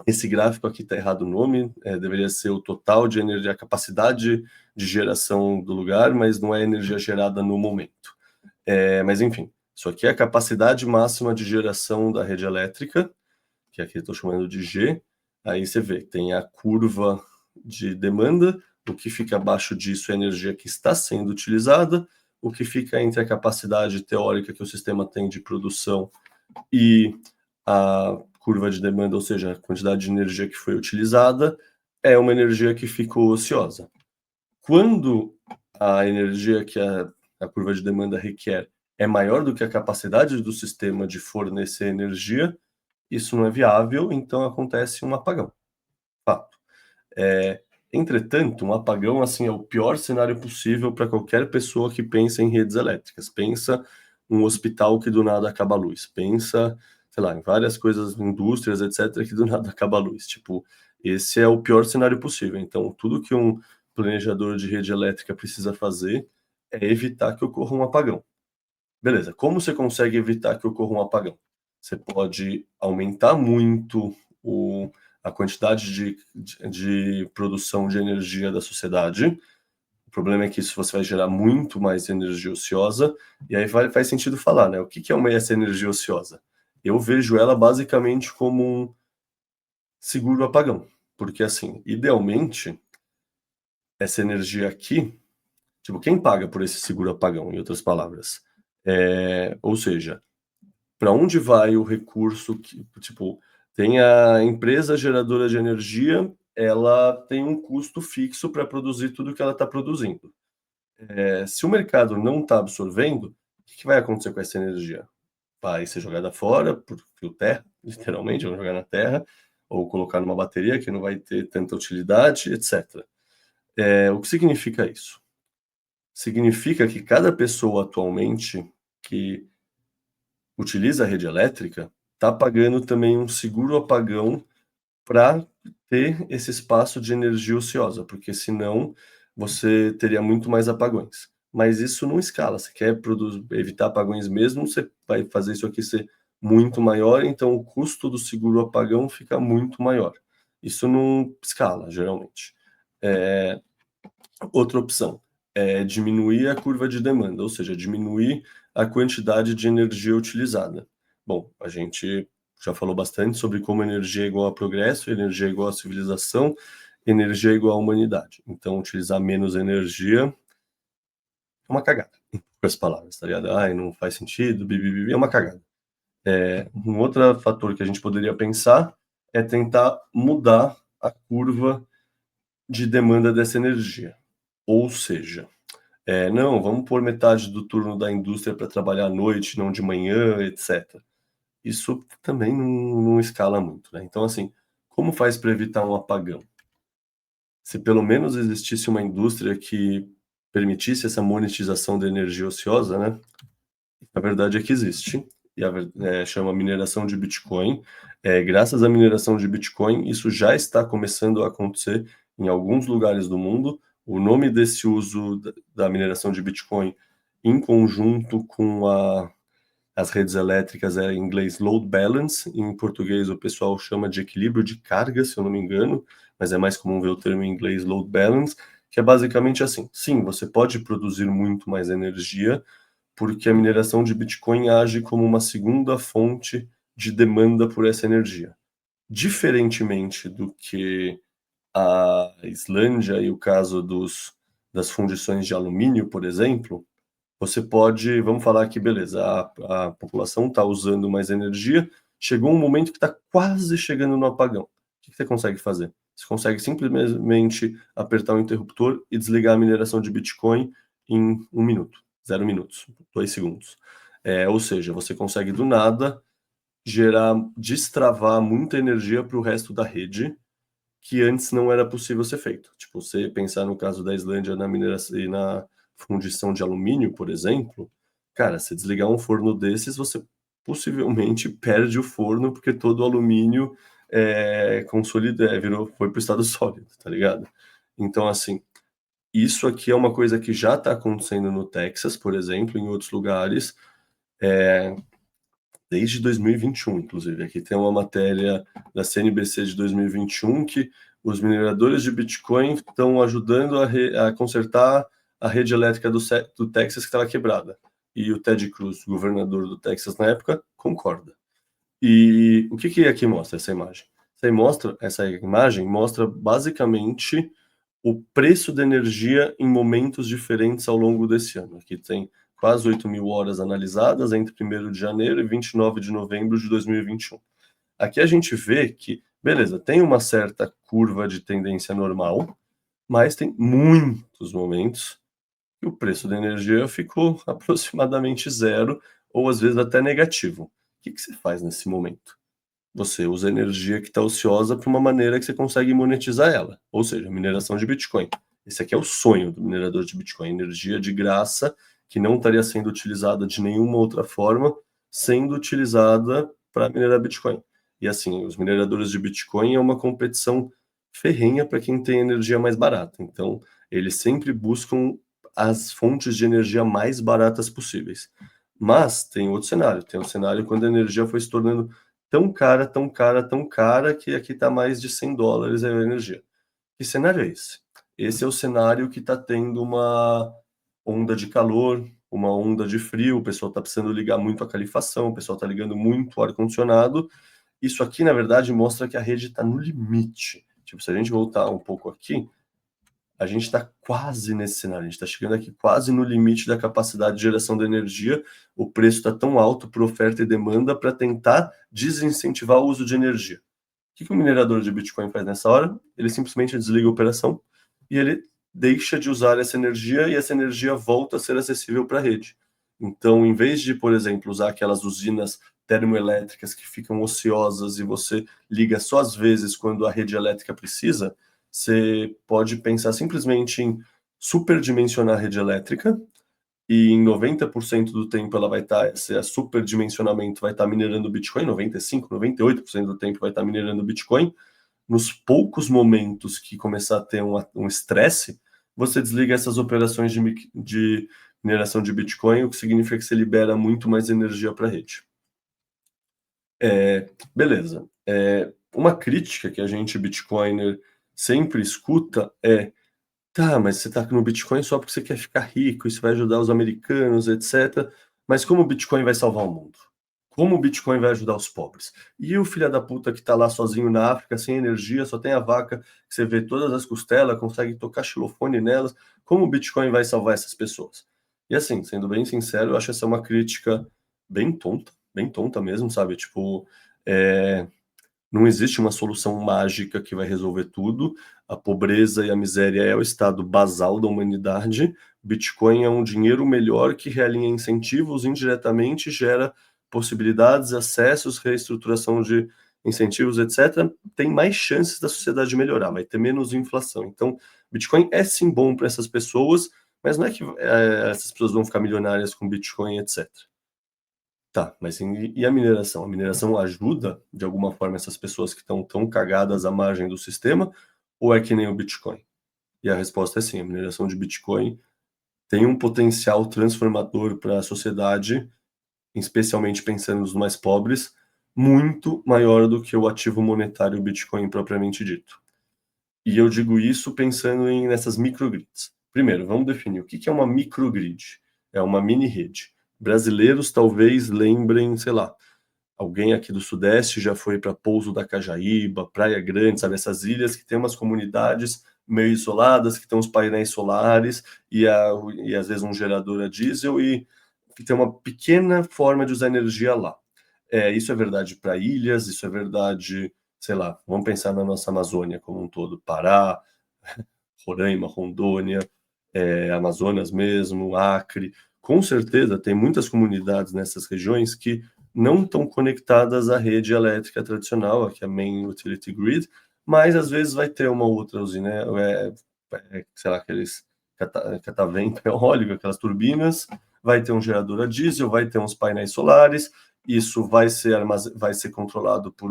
Esse gráfico aqui está errado o nome, deveria ser o total de energia, a capacidade de geração do lugar, mas não é energia gerada no momento. Mas enfim, isso aqui é a capacidade máxima de geração da rede elétrica, que aqui estou chamando de G. Aí você vê, tem a curva de demanda, o que fica abaixo disso é a energia que está sendo utilizada, o que fica entre a capacidade teórica que o sistema tem de produção e a curva de demanda, ou seja, a quantidade de energia que foi utilizada, é uma energia que ficou ociosa. Quando a energia que a curva de demanda requer é maior do que a capacidade do sistema de fornecer energia, isso não é viável, então acontece um apagão. Fato. Entretanto, um apagão assim é o pior cenário possível para qualquer pessoa que pensa em redes elétricas. Pensa um hospital que do nada acaba a luz. Pensa, sei lá, em várias coisas, indústrias, etc., que do nada acaba a luz. Tipo, esse é o pior cenário possível. Então, tudo que um planejador de rede elétrica precisa fazer é evitar que ocorra um apagão. Beleza, como você consegue evitar que ocorra um apagão? Você pode aumentar muito a quantidade de produção de energia da sociedade. O problema é que isso você vai gerar muito mais energia ociosa, e aí faz sentido falar, né? O que é essa energia ociosa? Eu vejo ela basicamente como um seguro apagão, porque assim, idealmente, essa energia aqui, tipo, quem paga por esse seguro apagão, em outras palavras? Ou seja, para onde vai o recurso que, tipo, Tem a empresa geradora de energia, ela tem um custo fixo para produzir tudo que ela está produzindo. Se o mercado não está absorvendo, o que vai acontecer com essa energia? Vai ser jogada fora por fio terra, literalmente, vão jogar na terra, ou colocar numa bateria que não vai ter tanta utilidade, etc. O que significa isso? Significa que cada pessoa atualmente que utiliza a rede elétrica está pagando também um seguro apagão para ter esse espaço de energia ociosa, porque senão você teria muito mais apagões. Mas isso não escala. Você quer evitar apagões mesmo, você vai fazer isso aqui ser muito maior, então o custo do seguro apagão fica muito maior. Isso não escala, geralmente. Outra opção é diminuir a curva de demanda, ou seja, diminuir a quantidade de energia utilizada. Bom, a gente já falou bastante sobre como energia é igual a progresso, energia é igual a civilização, energia é igual à humanidade. Então, utilizar menos energia é uma cagada, em poucas palavras, tá ligado? Ai, não faz sentido, bibibi, é uma cagada. Um outro fator que a gente poderia pensar é tentar mudar a curva de demanda dessa energia. Ou seja, não, vamos pôr metade do turno da indústria para trabalhar à noite, não de manhã, etc. Isso também não escala muito, né? Então, assim, como faz para evitar um apagão? Se pelo menos existisse uma indústria que permitisse essa monetização da energia ociosa, né? A verdade é que existe, e chama mineração de Bitcoin. Graças à mineração de Bitcoin, isso já está começando a acontecer em alguns lugares do mundo. O nome desse uso da mineração de Bitcoin, em conjunto com as redes elétricas, é em inglês load balance, em português o pessoal chama de equilíbrio de carga, se eu não me engano, mas é mais comum ver o termo em inglês load balance, que é basicamente assim: sim, você pode produzir muito mais energia, porque a mineração de Bitcoin age como uma segunda fonte de demanda por essa energia. Diferentemente do que a Islândia e o caso das fundições de alumínio, por exemplo, você pode, vamos falar aqui, beleza, a população está usando mais energia, chegou um momento que está quase chegando no apagão. O que você consegue fazer? Você consegue simplesmente apertar o interruptor e desligar a mineração de Bitcoin em 1 minuto, 0 minutos, 2 segundos. Ou seja, você consegue do nada destravar muita energia para o resto da rede, que antes não era possível ser feito. Tipo, você pensar no caso da Islândia na mineração e na fundição de alumínio, por exemplo, cara, se desligar um forno desses, você possivelmente perde o forno porque todo o alumínio foi para o estado sólido, tá ligado? Então, assim, isso aqui é uma coisa que já está acontecendo no Texas, por exemplo, em outros lugares, desde 2021, inclusive. Aqui tem uma matéria da CNBC de 2021 que os mineradores de Bitcoin estão ajudando a consertar a rede elétrica do Texas que estava quebrada. E o Ted Cruz, governador do Texas na época, concorda. E o que aqui mostra essa imagem? Essa imagem mostra basicamente o preço da energia em momentos diferentes ao longo desse ano. Aqui tem quase 8.000 horas analisadas entre 1º de janeiro e 29 de novembro de 2021. Aqui a gente vê que, beleza, tem uma certa curva de tendência normal, mas tem muitos momentos que o preço da energia ficou aproximadamente zero, ou às vezes até negativo. O que você faz nesse momento? Você usa a energia que está ociosa para uma maneira que você consegue monetizar ela, ou seja, mineração de Bitcoin. Esse aqui é o sonho do minerador de Bitcoin, energia de graça que não estaria sendo utilizada de nenhuma outra forma, sendo utilizada para minerar Bitcoin. E assim, os mineradores de Bitcoin é uma competição ferrenha para quem tem energia mais barata. Então, eles sempre buscam as fontes de energia mais baratas possíveis. Mas tem outro cenário, tem um cenário quando a energia foi se tornando tão cara, tão cara, tão cara, que aqui está mais de $100 a energia. Que cenário é esse? Esse é o cenário que está tendo uma onda de calor, uma onda de frio, o pessoal está precisando ligar muito a calefação, o pessoal está ligando muito o ar-condicionado. Isso aqui, na verdade, mostra que a rede está no limite. Tipo, se a gente voltar um pouco aqui, a gente está quase nesse cenário, a gente está chegando aqui quase no limite da capacidade de geração de energia, o preço está tão alto por oferta e demanda para tentar desincentivar o uso de energia. O que o minerador de Bitcoin faz nessa hora? Ele simplesmente desliga a operação e ele deixa de usar essa energia e essa energia volta a ser acessível para a rede. Então, em vez de, por exemplo, usar aquelas usinas termoelétricas que ficam ociosas e você liga só às vezes quando a rede elétrica precisa, você pode pensar simplesmente em superdimensionar a rede elétrica e em 90% do tempo ela vai estar, esse superdimensionamento vai estar minerando Bitcoin, 95%, 98% do tempo vai estar minerando Bitcoin. Nos poucos momentos que começar a ter um estresse, você desliga essas operações de mineração de Bitcoin, o que significa que você libera muito mais energia para a rede. Beleza. Uma crítica que a gente, Bitcoiner, sempre escuta é: tá, mas você tá no Bitcoin só porque você quer ficar rico, isso vai ajudar os americanos, etc. Mas como o Bitcoin vai salvar o mundo? Como o Bitcoin vai ajudar os pobres? E o filho da puta que tá lá sozinho na África, sem energia, só tem a vaca, que você vê todas as costelas, consegue tocar xilofone nelas, como o Bitcoin vai salvar essas pessoas? E assim, sendo bem sincero, eu acho essa uma crítica bem tonta mesmo, sabe? Tipo, não existe uma solução mágica que vai resolver tudo. A pobreza e a miséria é o estado basal da humanidade. Bitcoin é um dinheiro melhor que realinha incentivos, indiretamente gera possibilidades, acessos, reestruturação de incentivos, etc. Tem mais chances da sociedade melhorar, vai ter menos inflação. Então, Bitcoin é sim bom para essas pessoas, mas não é que essas pessoas vão ficar milionárias com Bitcoin, etc. Tá, mas e a mineração? A mineração ajuda, de alguma forma, essas pessoas que estão tão cagadas à margem do sistema, ou é que nem o Bitcoin? E a resposta é sim, a mineração de Bitcoin tem um potencial transformador para a sociedade, especialmente pensando nos mais pobres, muito maior do que o ativo monetário Bitcoin propriamente dito. E eu digo isso pensando nessas microgrids. Primeiro, vamos definir o que é uma microgrid. É uma mini-rede. Brasileiros talvez lembrem, sei lá, alguém aqui do Sudeste já foi para Pouso da Cajaíba, Praia Grande, sabe? Essas ilhas que tem umas comunidades meio isoladas, que tem uns painéis solares e às vezes um gerador a diesel e que tem uma pequena forma de usar energia lá. Isso é verdade para ilhas, isso é verdade, sei lá, vamos pensar na nossa Amazônia como um todo, Pará, Roraima, Rondônia, Amazonas mesmo, Acre. Com certeza tem muitas comunidades nessas regiões que não estão conectadas à rede elétrica tradicional, que é a Main Utility Grid, mas às vezes vai ter uma outra usina, sei lá, aqueles catavento eólico, aquelas turbinas, vai ter um gerador a diesel, vai ter uns painéis solares, isso vai ser controlado por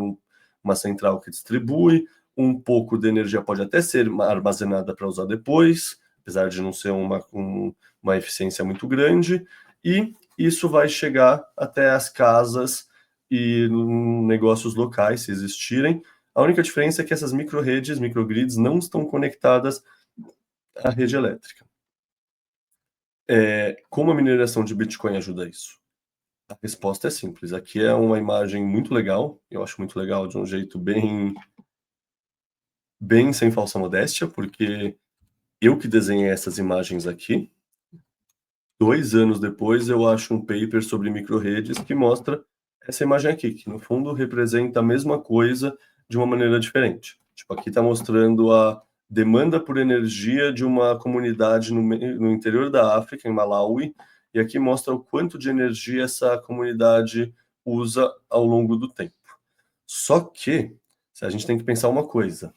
uma central que distribui, um pouco de energia pode até ser armazenada para usar depois, apesar de não ser uma eficiência muito grande, e isso vai chegar até as casas e negócios locais, se existirem. A única diferença é que essas microrredes, microgrids, não estão conectadas à rede elétrica. Como a mineração de Bitcoin ajuda isso? A resposta é simples. Aqui é uma imagem muito legal, eu acho muito legal, de um jeito bem sem falsa modéstia, porque eu que desenhei essas imagens aqui, 2 anos depois eu acho um paper sobre microrredes que mostra essa imagem aqui, que no fundo representa a mesma coisa de uma maneira diferente. Tipo, aqui está mostrando a demanda por energia de uma comunidade no interior da África, em Malawi, e aqui mostra o quanto de energia essa comunidade usa ao longo do tempo. Só que a gente tem que pensar uma coisa.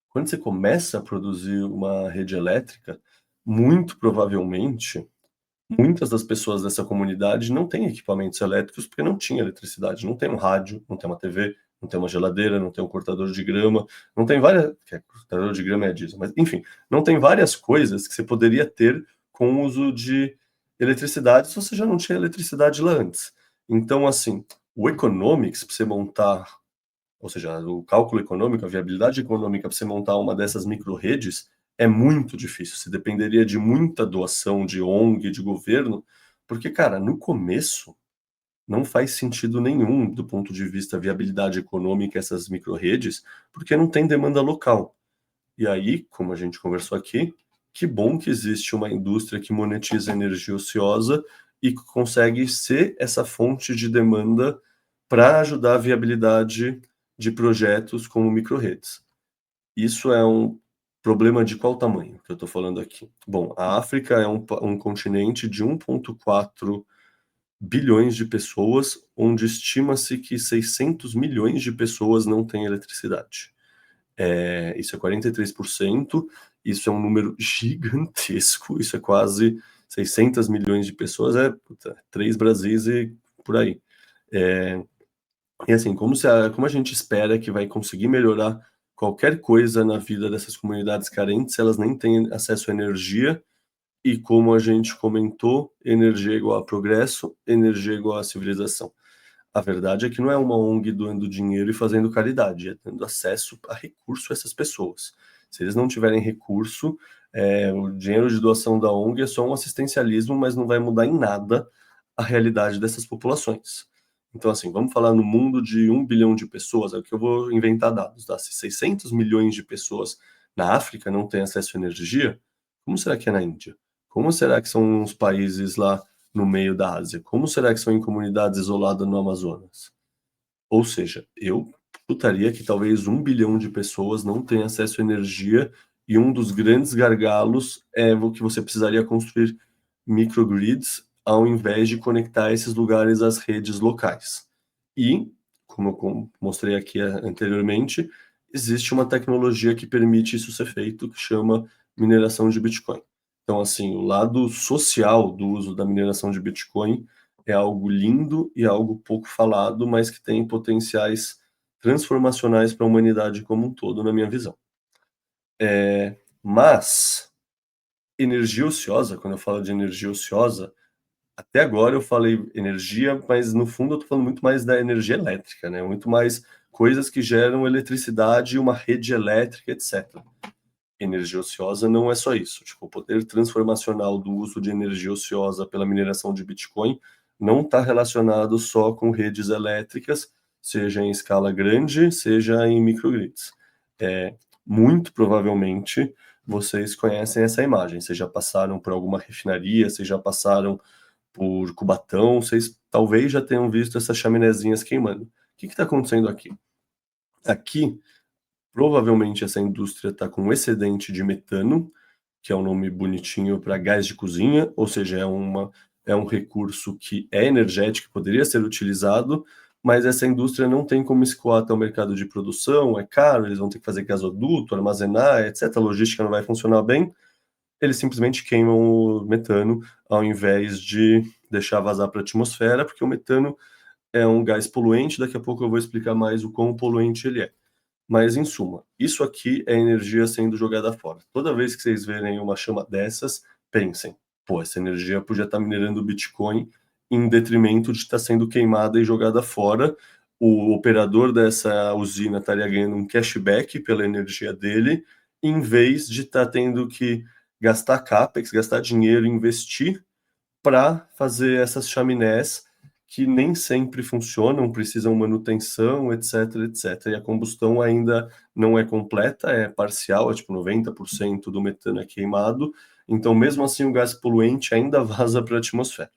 Quando você começa a produzir uma rede elétrica, muito provavelmente, muitas das pessoas dessa comunidade não têm equipamentos elétricos porque não tinha eletricidade. Não tem um rádio, não tem uma TV, não tem uma geladeira, não tem um cortador de grama, não tem várias... Cortador de grama é diesel, mas enfim, não tem várias coisas que você poderia ter com o uso de eletricidade se você já não tinha eletricidade lá antes. Então, assim, o economics para você montar, ou seja, o cálculo econômico, a viabilidade econômica para você montar uma dessas micro-redes é muito difícil. Você dependeria de muita doação de ONG, de governo, porque, cara, no começo não faz sentido nenhum do ponto de vista viabilidade econômica essas micro-redes, porque não tem demanda local. E aí, como a gente conversou aqui, que bom que existe uma indústria que monetiza energia ociosa e que consegue ser essa fonte de demanda para ajudar a viabilidade de projetos como microrredes. Isso é um problema de qual tamanho que eu estou falando aqui? Bom, a África é um continente de 1,4 bilhões de pessoas, onde estima-se que 600 milhões de pessoas não têm eletricidade. Isso é 43%, isso é um número gigantesco, isso é quase 600 milhões de pessoas, 3 Brasis e por aí. E assim, como a gente espera que vai conseguir melhorar qualquer coisa na vida dessas comunidades carentes, se elas nem têm acesso à energia, e como a gente comentou, energia é igual a progresso, energia é igual a civilização. A verdade é que não é uma ONG doando dinheiro e fazendo caridade, é dando acesso a recurso a essas pessoas. Se eles não tiverem recurso, o dinheiro de doação da ONG é só um assistencialismo, mas não vai mudar em nada a realidade dessas populações. Então, assim, vamos falar no mundo de 1 bilhão de pessoas, é que eu vou inventar dados, tá? Se 600 milhões de pessoas na África não têm acesso à energia, como será que é na Índia? Como será que são os países lá no meio da Ásia? Como será que são em comunidades isoladas no Amazonas? Ou seja, eu chutaria que talvez 1 bilhão de pessoas não tenham acesso à energia e um dos grandes gargalos é o que você precisaria construir microgrids ao invés de conectar esses lugares às redes locais. E, como eu mostrei aqui anteriormente, existe uma tecnologia que permite isso ser feito, que chama mineração de Bitcoin. Então, assim, o lado social do uso da mineração de Bitcoin é algo lindo e algo pouco falado, mas que tem potenciais transformacionais para a humanidade como um todo, na minha visão. Mas, energia ociosa, quando eu falo de energia ociosa, até agora eu falei energia, mas no fundo eu estou falando muito mais da energia elétrica, né? Muito mais coisas que geram eletricidade, uma rede elétrica, etc. Energia ociosa não é só isso. Tipo, o poder transformacional do uso de energia ociosa pela mineração de Bitcoin não está relacionado só com redes elétricas, seja em escala grande, seja em microgrids. Muito provavelmente vocês conhecem essa imagem. Vocês já passaram por alguma refinaria, vocês já passaram por Cubatão, vocês talvez já tenham visto essas chaminézinhas queimando. O que está acontecendo aqui? Aqui, provavelmente essa indústria está com um excedente de metano, que é um nome bonitinho para gás de cozinha, ou seja, é um recurso que é energético, poderia ser utilizado, mas essa indústria não tem como escoar até o mercado de produção, é caro, eles vão ter que fazer gasoduto, armazenar, etc. A logística não vai funcionar bem, eles simplesmente queimam o metano ao invés de deixar vazar para a atmosfera, porque o metano é um gás poluente, daqui a pouco eu vou explicar mais o quão poluente ele é. Mas, em suma, isso aqui é energia sendo jogada fora. Toda vez que vocês verem uma chama dessas, pensem, pô, essa energia podia estar minerando Bitcoin em detrimento de estar sendo queimada e jogada fora. O operador dessa usina estaria ganhando um cashback pela energia dele, em vez de estar tendo que gastar capex, gastar dinheiro, investir para fazer essas chaminés que nem sempre funcionam, precisam manutenção, etc, etc. E a combustão ainda não é completa, é parcial, é tipo 90% do metano é queimado, então mesmo assim o gás poluente ainda vaza para a atmosfera.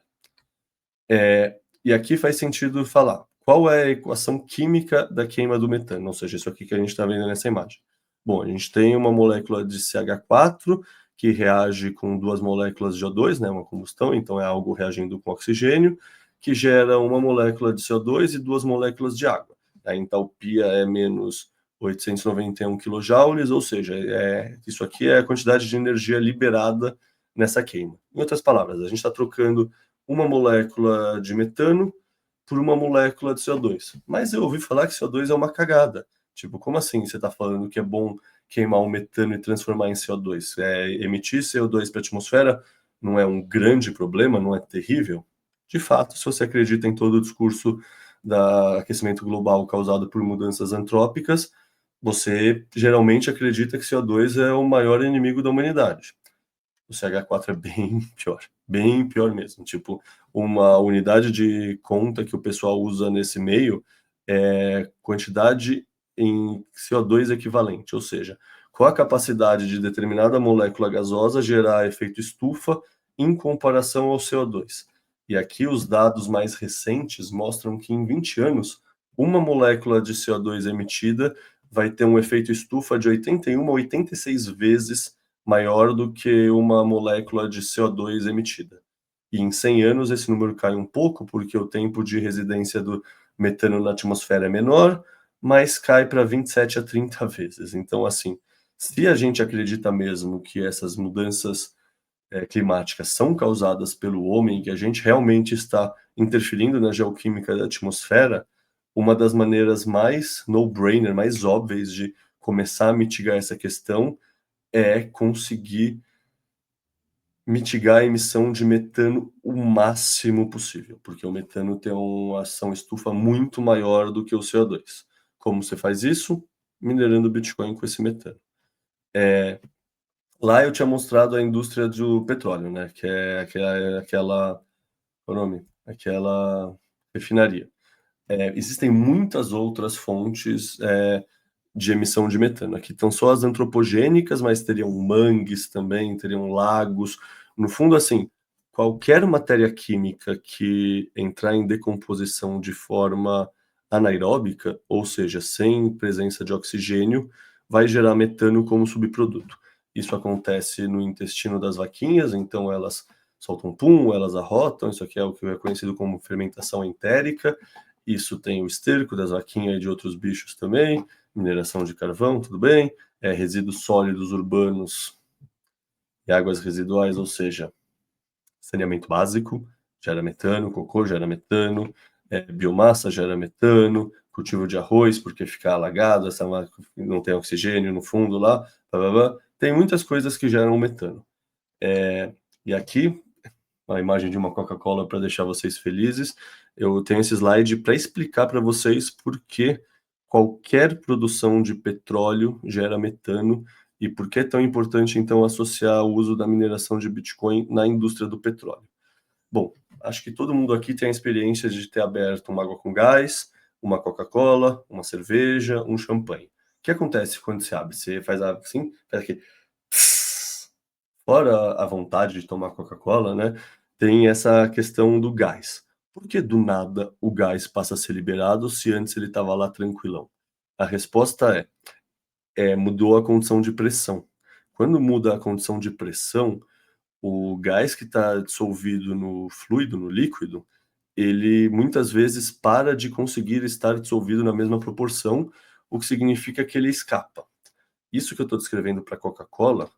E aqui faz sentido falar, qual é a equação química da queima do metano? Ou seja, isso aqui que a gente está vendo nessa imagem. Bom, a gente tem uma molécula de CH4 que reage com duas moléculas de O2, né, uma combustão, então é algo reagindo com oxigênio, que gera uma molécula de CO2 e duas moléculas de água. A entalpia é menos 891 kJ, ou seja, isso aqui é a quantidade de energia liberada nessa queima. Em outras palavras, a gente está trocando uma molécula de metano por uma molécula de CO2. Mas eu ouvi falar que CO2 é uma cagada. Tipo, como assim você está falando que é bom queimar o metano e transformar em CO2? Emitir CO2 para a atmosfera não é um grande problema, não é terrível? De fato, se você acredita em todo o discurso do aquecimento global causado por mudanças antrópicas, você geralmente acredita que CO2 é o maior inimigo da humanidade. O CH4 é bem pior mesmo. Tipo, uma unidade de conta que o pessoal usa nesse meio é quantidade em CO2 equivalente, ou seja, qual a capacidade de determinada molécula gasosa gerar efeito estufa em comparação ao CO2. E aqui os dados mais recentes mostram que em 20 anos, uma molécula de CO2 emitida vai ter um efeito estufa de 81 a 86 vezes maior do que uma molécula de CO2 emitida. E em 100 anos esse número cai um pouco, porque o tempo de residência do metano na atmosfera é menor, mas cai para 27 a 30 vezes. Então, assim, se a gente acredita mesmo que essas mudanças climáticas são causadas pelo homem, que a gente realmente está interferindo na geoquímica da atmosfera, uma das maneiras mais no-brainer, mais óbvias de começar a mitigar essa questão é conseguir mitigar a emissão de metano o máximo possível, porque o metano tem uma ação estufa muito maior do que o CO2. Como você faz isso? Minerando Bitcoin com esse metano. Lá eu tinha mostrado a indústria do petróleo, né? Que é aquela, qual é o nome? Aquela refinaria. Existem muitas outras fontes de emissão de metano. Aqui estão só as antropogênicas, mas teriam mangues também, teriam lagos. No fundo, assim, qualquer matéria química que entrar em decomposição de forma anaeróbica, ou seja, sem presença de oxigênio, vai gerar metano como subproduto. Isso acontece no intestino das vaquinhas, então elas soltam pum, elas arrotam, isso aqui é o que é conhecido como fermentação entérica. Isso tem o esterco das vaquinhas e de outros bichos também, mineração de carvão, tudo bem, resíduos sólidos urbanos e águas residuais, ou seja, saneamento básico, gera metano, cocô gera metano, biomassa gera metano, cultivo de arroz, porque fica alagado, não tem oxigênio no fundo lá, blá, blá, blá. Tem muitas coisas que geram metano. E aqui, a imagem de uma Coca-Cola para deixar vocês felizes, eu tenho esse slide para explicar para vocês por que qualquer produção de petróleo gera metano e por que é tão importante, então, associar o uso da mineração de Bitcoin na indústria do petróleo. Bom, acho que todo mundo aqui tem a experiência de ter aberto uma água com gás, uma Coca-Cola, uma cerveja, um champanhe. O que acontece quando você abre? Você faz assim, faz aqui. Fora a vontade de tomar Coca-Cola, né, tem essa questão do gás. Por que do nada o gás passa a ser liberado se antes ele estava lá tranquilão? A resposta mudou a condição de pressão. Quando muda a condição de pressão, o gás que está dissolvido no fluido, no líquido, ele muitas vezes para de conseguir estar dissolvido na mesma proporção, o que significa que ele escapa. Isso que eu estou descrevendo para a Coca-Cola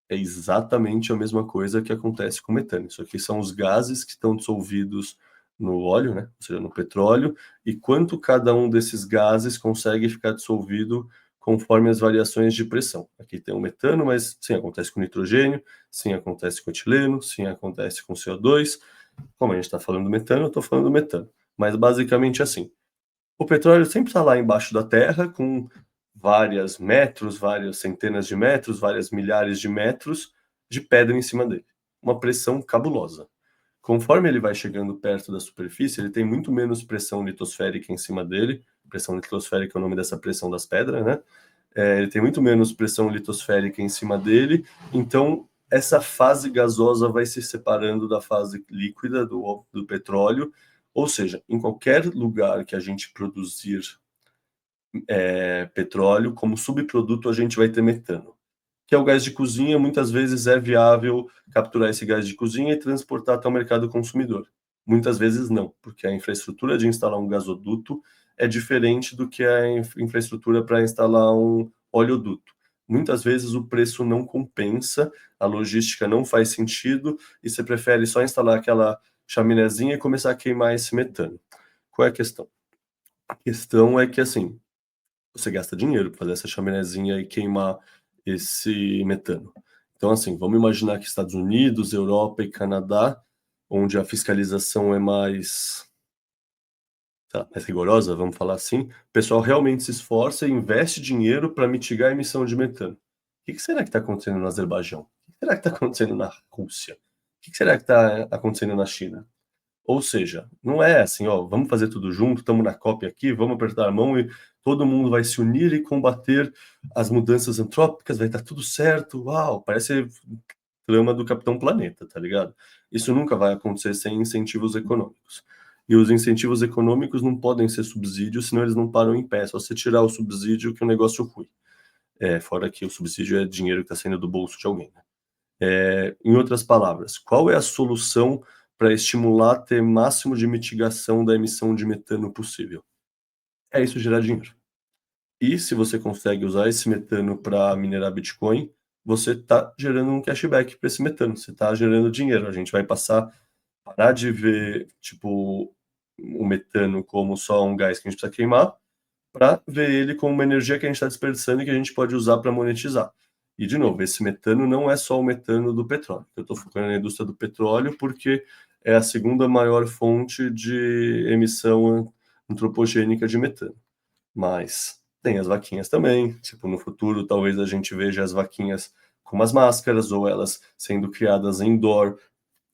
é exatamente a mesma coisa que acontece com o metano. Isso aqui são os gases que estão dissolvidos no óleo, né? Ou seja, no petróleo, e quanto cada um desses gases consegue ficar dissolvido conforme as variações de pressão. Aqui tem o metano, mas sim, acontece com nitrogênio, sim, acontece com etileno, sim, acontece com CO2. Como a gente está falando do metano, eu estou falando do metano. Mas basicamente assim, o petróleo sempre está lá embaixo da terra, com várias metros, várias centenas de metros, várias milhares de metros de pedra em cima dele. Uma pressão cabulosa. Conforme ele vai chegando perto da superfície, ele tem muito menos pressão litosférica em cima dele. Pressão litosférica é o nome dessa pressão das pedras, né? Ele tem muito menos pressão litosférica em cima dele, então essa fase gasosa vai se separando da fase líquida do petróleo, ou seja, em qualquer lugar que a gente produzir petróleo, como subproduto a gente vai ter metano, que é o gás de cozinha. Muitas vezes é viável capturar esse gás de cozinha e transportar até o mercado consumidor. Muitas vezes não, porque a infraestrutura de instalar um gasoduto é diferente do que a infraestrutura para instalar um oleoduto. Muitas vezes o preço não compensa, a logística não faz sentido e você prefere só instalar aquela chaminézinha e começar a queimar esse metano. Qual é a questão? A questão é que, assim, você gasta dinheiro para fazer essa chaminézinha e queimar esse metano. Então, assim, vamos imaginar que Estados Unidos, Europa e Canadá, onde a fiscalização é mais, sei lá, mais rigorosa, vamos falar assim, o pessoal realmente se esforça e investe dinheiro para mitigar a emissão de metano. O que será que está acontecendo no Azerbaijão? O que será que está acontecendo na Rússia? O que será que está acontecendo na China? Ou seja, não é assim, ó, vamos fazer tudo junto, estamos na COP aqui, vamos apertar a mão e todo mundo vai se unir e combater as mudanças antrópicas, vai estar tudo certo, uau, parece trama do Capitão Planeta, tá ligado? Isso nunca vai acontecer sem incentivos econômicos. E os incentivos econômicos não podem ser subsídios, senão eles não param em pé, é só você tirar o subsídio que o negócio flui. Fora que o subsídio é dinheiro que está saindo do bolso de alguém, né? Em outras palavras, qual é a solução para estimular ter máximo de mitigação da emissão de metano possível? É isso gerar dinheiro. E se você consegue usar esse metano para minerar Bitcoin, você está gerando um cashback para esse metano, você está gerando dinheiro. A gente vai parar de ver, tipo, o metano como só um gás que a gente precisa queimar, para ver ele como uma energia que a gente está desperdiçando e que a gente pode usar para monetizar. E, de novo, esse metano não é só o metano do petróleo. Eu estou focando na indústria do petróleo porque é a segunda maior fonte de emissão antropogênica de metano. Mas tem as vaquinhas também. Tipo, no futuro, talvez a gente veja as vaquinhas com umas máscaras ou elas sendo criadas indoor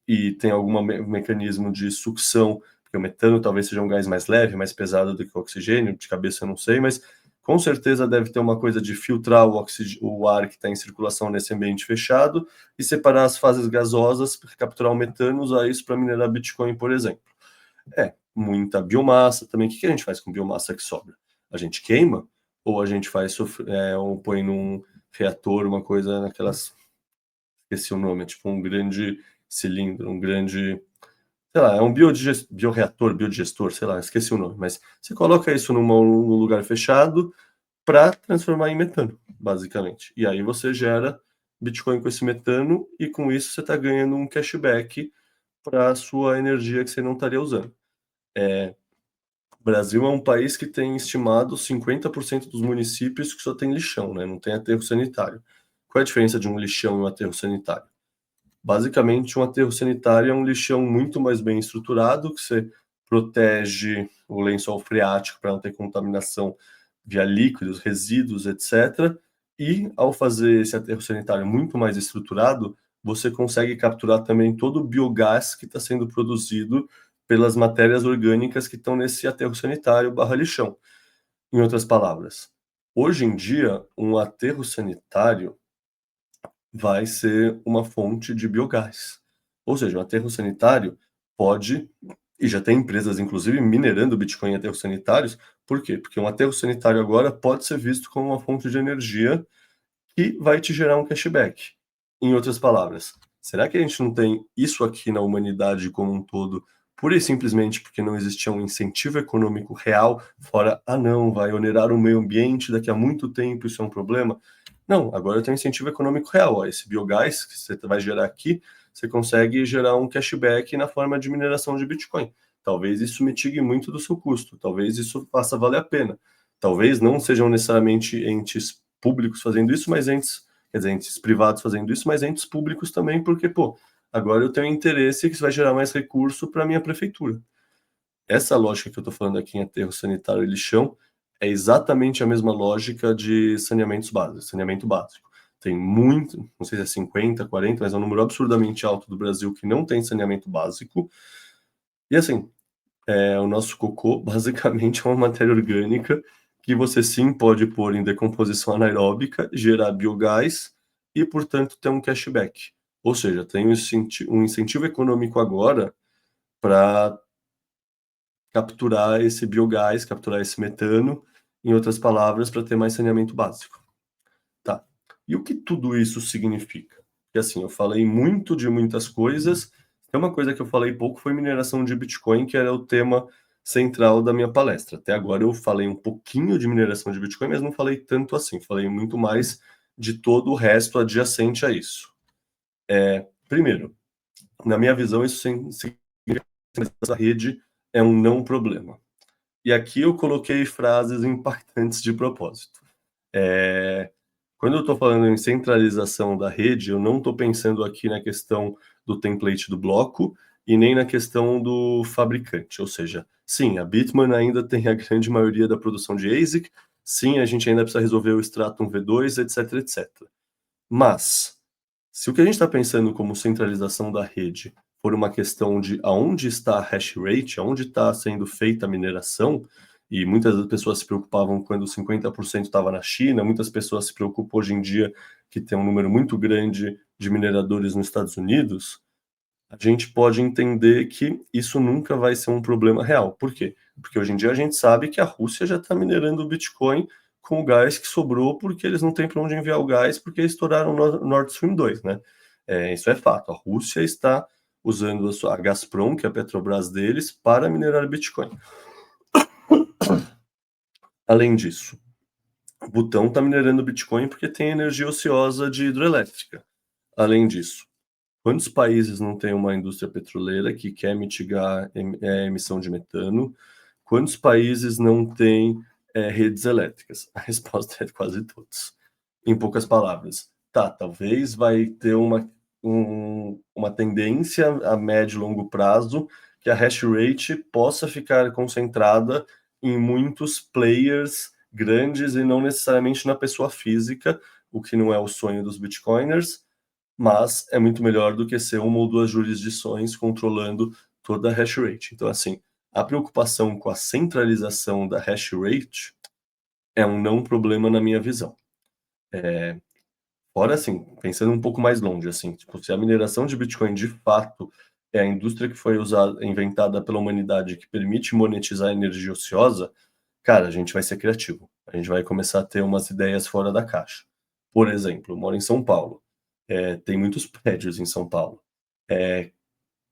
e tem algum mecanismo de sucção, porque o metano talvez seja um gás mais leve, mais pesado do que o oxigênio, de cabeça eu não sei, mas com certeza deve ter uma coisa de filtrar o ar que está em circulação nesse ambiente fechado e separar as fases gasosas para capturar o metano, usar isso para minerar Bitcoin, por exemplo. Muita biomassa também. O que a gente faz com biomassa que sobra? A gente queima ou a gente faz ou põe num reator, uma coisa naquelas, esqueci o nome, tipo um grande cilindro, um grande, sei lá, é um bioreator, biodigestor, sei lá, esqueci o nome, mas você coloca isso num lugar fechado para transformar em metano, basicamente. E aí você gera Bitcoin com esse metano e com isso você está ganhando um cashback para a sua energia que você não estaria usando. O Brasil é um país que tem estimado 50% dos municípios que só tem lixão, né? Não tem aterro sanitário. Qual é a diferença de um lixão e um aterro sanitário? Basicamente, um aterro sanitário é um lixão muito mais bem estruturado, que você protege o lençol freático para não ter contaminação via líquidos, resíduos, etc. E, ao fazer esse aterro sanitário muito mais estruturado, você consegue capturar também todo o biogás que está sendo produzido pelas matérias orgânicas que estão nesse aterro sanitário / lixão. Em outras palavras, hoje em dia, um aterro sanitário vai ser uma fonte de biogás. Ou seja, um aterro sanitário pode, e já tem empresas, inclusive, minerando Bitcoin em aterros sanitários. Por quê? Porque um aterro sanitário agora pode ser visto como uma fonte de energia que vai te gerar um cashback. Em outras palavras, será que a gente não tem isso aqui na humanidade como um todo, pura e simplesmente porque não existia um incentivo econômico real, fora, não, vai onerar o meio ambiente, daqui a muito tempo isso é um problema? Não, agora tem um incentivo econômico real. Ó, esse biogás que você vai gerar aqui, você consegue gerar um cashback na forma de mineração de Bitcoin. Talvez isso mitigue muito do seu custo, talvez isso faça valer a pena. Talvez não sejam necessariamente entes públicos fazendo isso, mas entes privados fazendo isso, mas entes públicos também, porque, pô, agora eu tenho interesse que isso vai gerar mais recurso para a minha prefeitura. Essa lógica que eu estou falando aqui em aterro sanitário e lixão é exatamente a mesma lógica de saneamento básico. Tem muito, não sei se é 50, 40, mas é um número absurdamente alto do Brasil que não tem saneamento básico. E assim, o nosso cocô basicamente é uma matéria orgânica que você sim pode pôr em decomposição anaeróbica, gerar biogás e, portanto, ter um cashback. Ou seja, tem um incentivo econômico agora para capturar esse biogás, capturar esse metano, em outras palavras, para ter mais saneamento básico. Tá. E o que tudo isso significa? Porque assim, eu falei muito de muitas coisas, tem uma coisa que eu falei pouco foi mineração de Bitcoin, que era o tema central da minha palestra. Até agora eu falei um pouquinho de mineração de Bitcoin, mas não falei tanto assim, falei muito mais de todo o resto adjacente a isso. Primeiro, na minha visão, isso significa que essa rede é um não problema. E aqui eu coloquei frases impactantes de propósito. Quando eu estou falando em centralização da rede, eu não estou pensando aqui na questão do template do bloco e nem na questão do fabricante. Ou seja, sim, a Bitmain ainda tem a grande maioria da produção de ASIC, sim, a gente ainda precisa resolver o Stratum V2, etc, etc. Mas, se o que a gente está pensando como centralização da rede for uma questão de aonde está a hash rate, aonde está sendo feita a mineração, e muitas pessoas se preocupavam quando 50% estava na China, muitas pessoas se preocupam hoje em dia que tem um número muito grande de mineradores nos Estados Unidos, a gente pode entender que isso nunca vai ser um problema real. Por quê? Porque hoje em dia a gente sabe que a Rússia já está minerando o Bitcoin com o gás que sobrou, porque eles não têm para onde enviar o gás, porque eles estouraram o Nord Stream 2, né? Isso é fato. A Rússia está usando a Gazprom, que é a Petrobras deles, para minerar Bitcoin. Além disso, o Butão está minerando Bitcoin porque tem energia ociosa de hidrelétrica. Além disso, quantos países não têm uma indústria petroleira que quer mitigar a emissão de metano? Quantos países não têm redes elétricas? A resposta é quase todos. Em poucas palavras, talvez vai ter uma tendência a médio e longo prazo que a hash rate possa ficar concentrada em muitos players grandes e não necessariamente na pessoa física, o que não é o sonho dos bitcoiners, mas é muito melhor do que ser uma ou duas jurisdições controlando toda a hash rate. Então, assim, a preocupação com a centralização da hash rate é um não problema na minha visão. Fora, assim, pensando um pouco mais longe, assim, tipo, se a mineração de Bitcoin de fato é a indústria que foi inventada pela humanidade que permite monetizar a energia ociosa, cara, a gente vai ser criativo. A gente vai começar a ter umas ideias fora da caixa. Por exemplo, eu moro em São Paulo. Tem muitos prédios em São Paulo.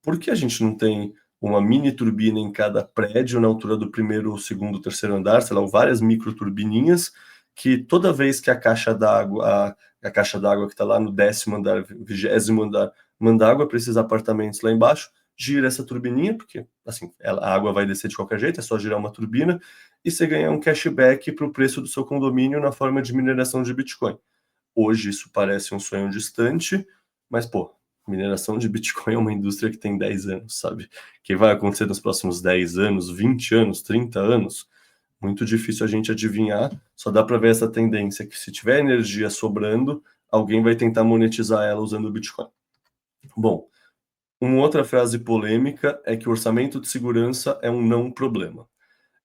Por que a gente não tem uma mini turbina em cada prédio na altura do primeiro, segundo, terceiro andar, sei lá, várias micro turbininhas que toda vez que a caixa d'água que está lá no 10º andar, 20º andar, manda água para esses apartamentos lá embaixo, gira essa turbininha, porque assim, a água vai descer de qualquer jeito, é só girar uma turbina, e você ganha um cashback para o preço do seu condomínio na forma de mineração de Bitcoin. Hoje isso parece um sonho distante, mas, pô, mineração de Bitcoin é uma indústria que tem 10 anos, sabe? O que vai acontecer nos próximos 10 anos, 20 anos, 30 anos? Muito difícil a gente adivinhar, só dá para ver essa tendência que se tiver energia sobrando, alguém vai tentar monetizar ela usando o Bitcoin. Bom, uma outra frase polêmica é que o orçamento de segurança é um não problema.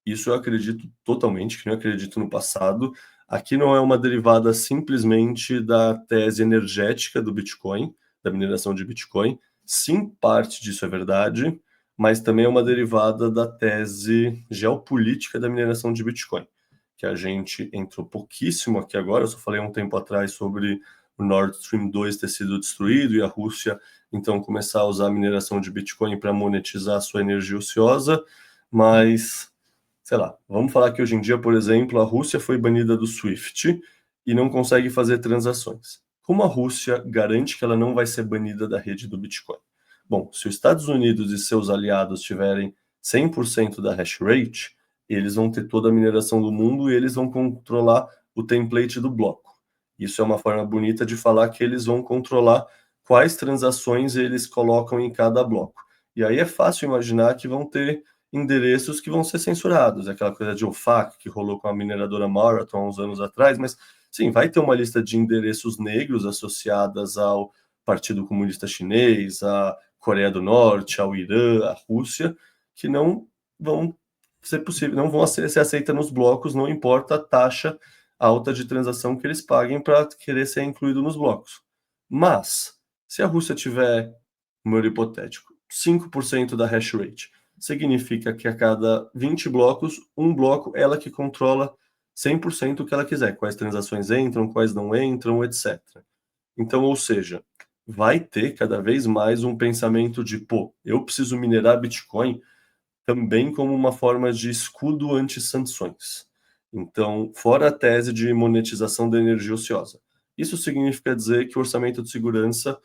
Isso eu acredito totalmente, que não acredito no passado. Aqui não é uma derivada simplesmente da tese energética do Bitcoin, da mineração de Bitcoin. Sim, parte disso é verdade, mas também é uma derivada da tese geopolítica da mineração de Bitcoin, que a gente entrou pouquíssimo aqui agora. Eu só falei um tempo atrás sobre o Nord Stream 2 ter sido destruído e a Rússia, então, começar a usar a mineração de Bitcoin para monetizar a sua energia ociosa, mas sei lá, vamos falar que hoje em dia, por exemplo, a Rússia foi banida do SWIFT e não consegue fazer transações. Como a Rússia garante que ela não vai ser banida da rede do Bitcoin? Bom, se os Estados Unidos e seus aliados tiverem 100% da hash rate, eles vão ter toda a mineração do mundo e eles vão controlar o template do bloco. Isso é uma forma bonita de falar que eles vão controlar quais transações eles colocam em cada bloco. E aí é fácil imaginar que vão ter endereços que vão ser censurados, aquela coisa de OFAC que rolou com a mineradora Marathon há uns anos atrás, mas sim, vai ter uma lista de endereços negros associadas ao Partido Comunista Chinês, à Coreia do Norte, ao Irã, à Rússia, que não vão ser possível, não vão ser aceitas nos blocos, não importa a taxa alta de transação que eles paguem para querer ser incluído nos blocos. Mas, se a Rússia tiver, número hipotético, 5% da hash rate, significa que a cada 20 blocos, um bloco ela que controla 100% o que ela quiser, quais transações entram, quais não entram, etc. Então, ou seja, vai ter cada vez mais um pensamento de, pô, eu preciso minerar Bitcoin também como uma forma de escudo anti-sanções. Então, fora a tese de monetização da energia ociosa. Isso significa dizer que o orçamento de segurança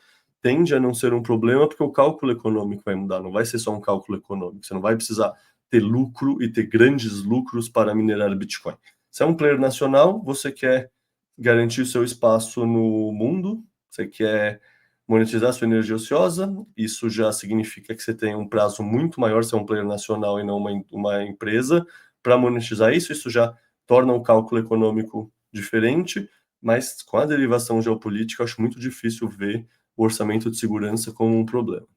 tende a não ser um problema, porque o cálculo econômico vai mudar, não vai ser só um cálculo econômico, você não vai precisar ter lucro e ter grandes lucros para minerar Bitcoin. Se é um player nacional, você quer garantir seu espaço no mundo, você quer monetizar sua energia ociosa, isso já significa que você tem um prazo muito maior, se é um player nacional e não uma empresa, para monetizar isso, isso já torna o cálculo econômico diferente, mas com a derivação geopolítica, eu acho muito difícil ver o orçamento de segurança como um problema.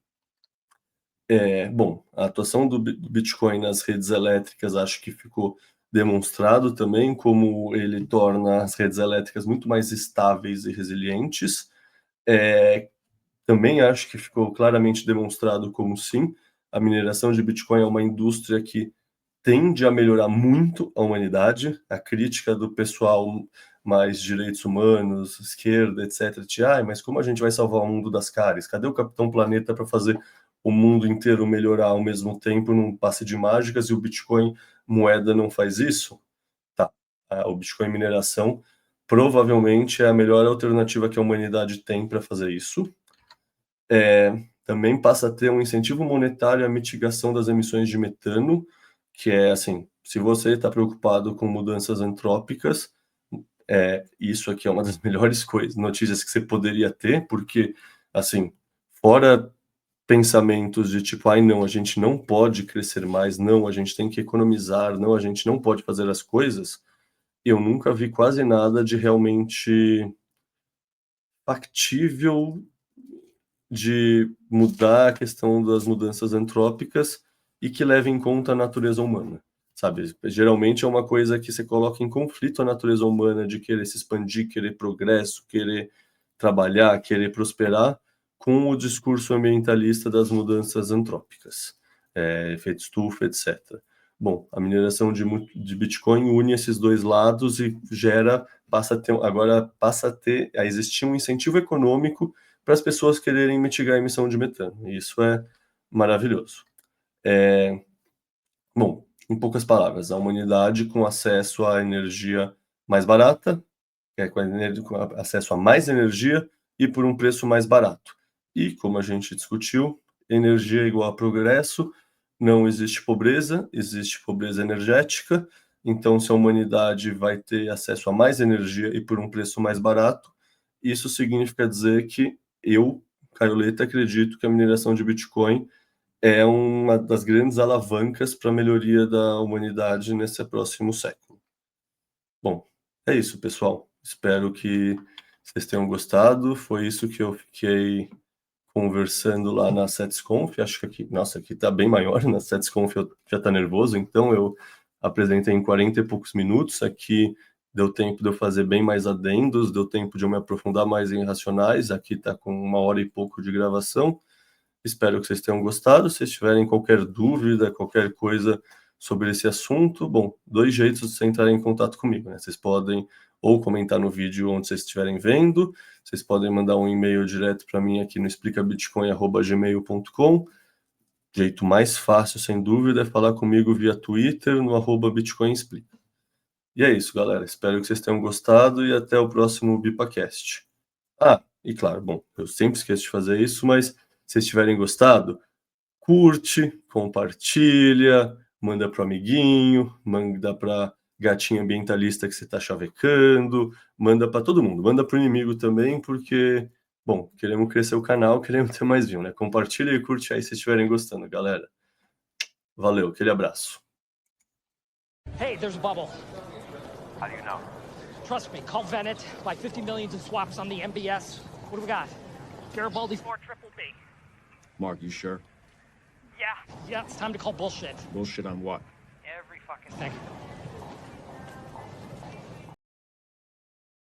Bom, a atuação do Bitcoin nas redes elétricas acho que ficou demonstrado também como ele torna as redes elétricas muito mais estáveis e resilientes. Também acho que ficou claramente demonstrado como sim, a mineração de Bitcoin é uma indústria que tende a melhorar muito a humanidade. A crítica do pessoal mais direitos humanos, esquerda, etc. Mas como a gente vai salvar o mundo das caras? Cadê o Capitão Planeta para fazer o mundo inteiro melhorar ao mesmo tempo num passe de mágicas e o Bitcoin moeda não faz isso? Tá. O Bitcoin mineração provavelmente é a melhor alternativa que a humanidade tem para fazer isso. Também passa a ter um incentivo monetário à mitigação das emissões de metano, que é assim, se você está preocupado com mudanças antrópicas, isso aqui é uma das melhores notícias que você poderia ter, porque, assim, fora pensamentos de tipo, não, a gente não pode crescer mais, não, a gente tem que economizar, não, a gente não pode fazer as coisas, eu nunca vi quase nada de realmente factível de mudar a questão das mudanças antrópicas e que leve em conta a natureza humana, sabe? Geralmente é uma coisa que você coloca em conflito a natureza humana de querer se expandir, querer progresso, querer trabalhar, querer prosperar, com o discurso ambientalista das mudanças antrópicas, efeito estufa, etc. Bom, a mineração de Bitcoin une esses dois lados e passa a existir um incentivo econômico para as pessoas quererem mitigar a emissão de metano. E isso é maravilhoso. Bom, em poucas palavras, a humanidade com acesso à energia mais barata, com acesso a mais energia e por um preço mais barato. E, como a gente discutiu, energia é igual a progresso, não existe pobreza, existe pobreza energética. Então, se a humanidade vai ter acesso a mais energia e por um preço mais barato, isso significa dizer que eu, Caio Leta, acredito que a mineração de Bitcoin é uma das grandes alavancas para a melhoria da humanidade nesse próximo século. Bom, é isso, pessoal. Espero que vocês tenham gostado. Foi isso que eu fiquei conversando lá na SetsConf. Acho que aqui tá bem maior. Na SetsConf eu já tá nervoso, então eu apresentei em 40 e poucos minutos. Aqui deu tempo de eu fazer bem mais adendos, deu tempo de eu me aprofundar mais em racionais. Aqui tá com 1 hora e pouco de gravação. Espero que vocês tenham gostado. Se tiverem qualquer dúvida, qualquer coisa sobre esse assunto, bom, 2 jeitos de vocês entrarem em contato comigo, né? Vocês podem ou comentar no vídeo onde vocês estiverem vendo, vocês podem mandar um e-mail direto para mim aqui no explicabitcoin@gmail.com. Jeito mais fácil, sem dúvida, é falar comigo via Twitter no @bitcoinexplica. E é isso, galera. Espero que vocês tenham gostado e até o próximo BipaCast. E claro, bom, eu sempre esqueço de fazer isso, mas se vocês tiverem gostado, curte, compartilha, manda pro amiguinho, manda pra gatinha ambientalista que você tá chavecando, manda para todo mundo, manda pro inimigo também, porque, bom, queremos crescer o canal, queremos ter mais view, né? Compartilha e curte aí se estiverem gostando, galera. Valeu, aquele abraço. Hey, there's a bubble. How do you know? Trust me, call Venet. Buy 50 million in swaps on the MBS. What do we got? Garibaldi 4 triple B. Mark, you sure? Yeah, it's time to call bullshit. Bullshit on what? Every fucking thing.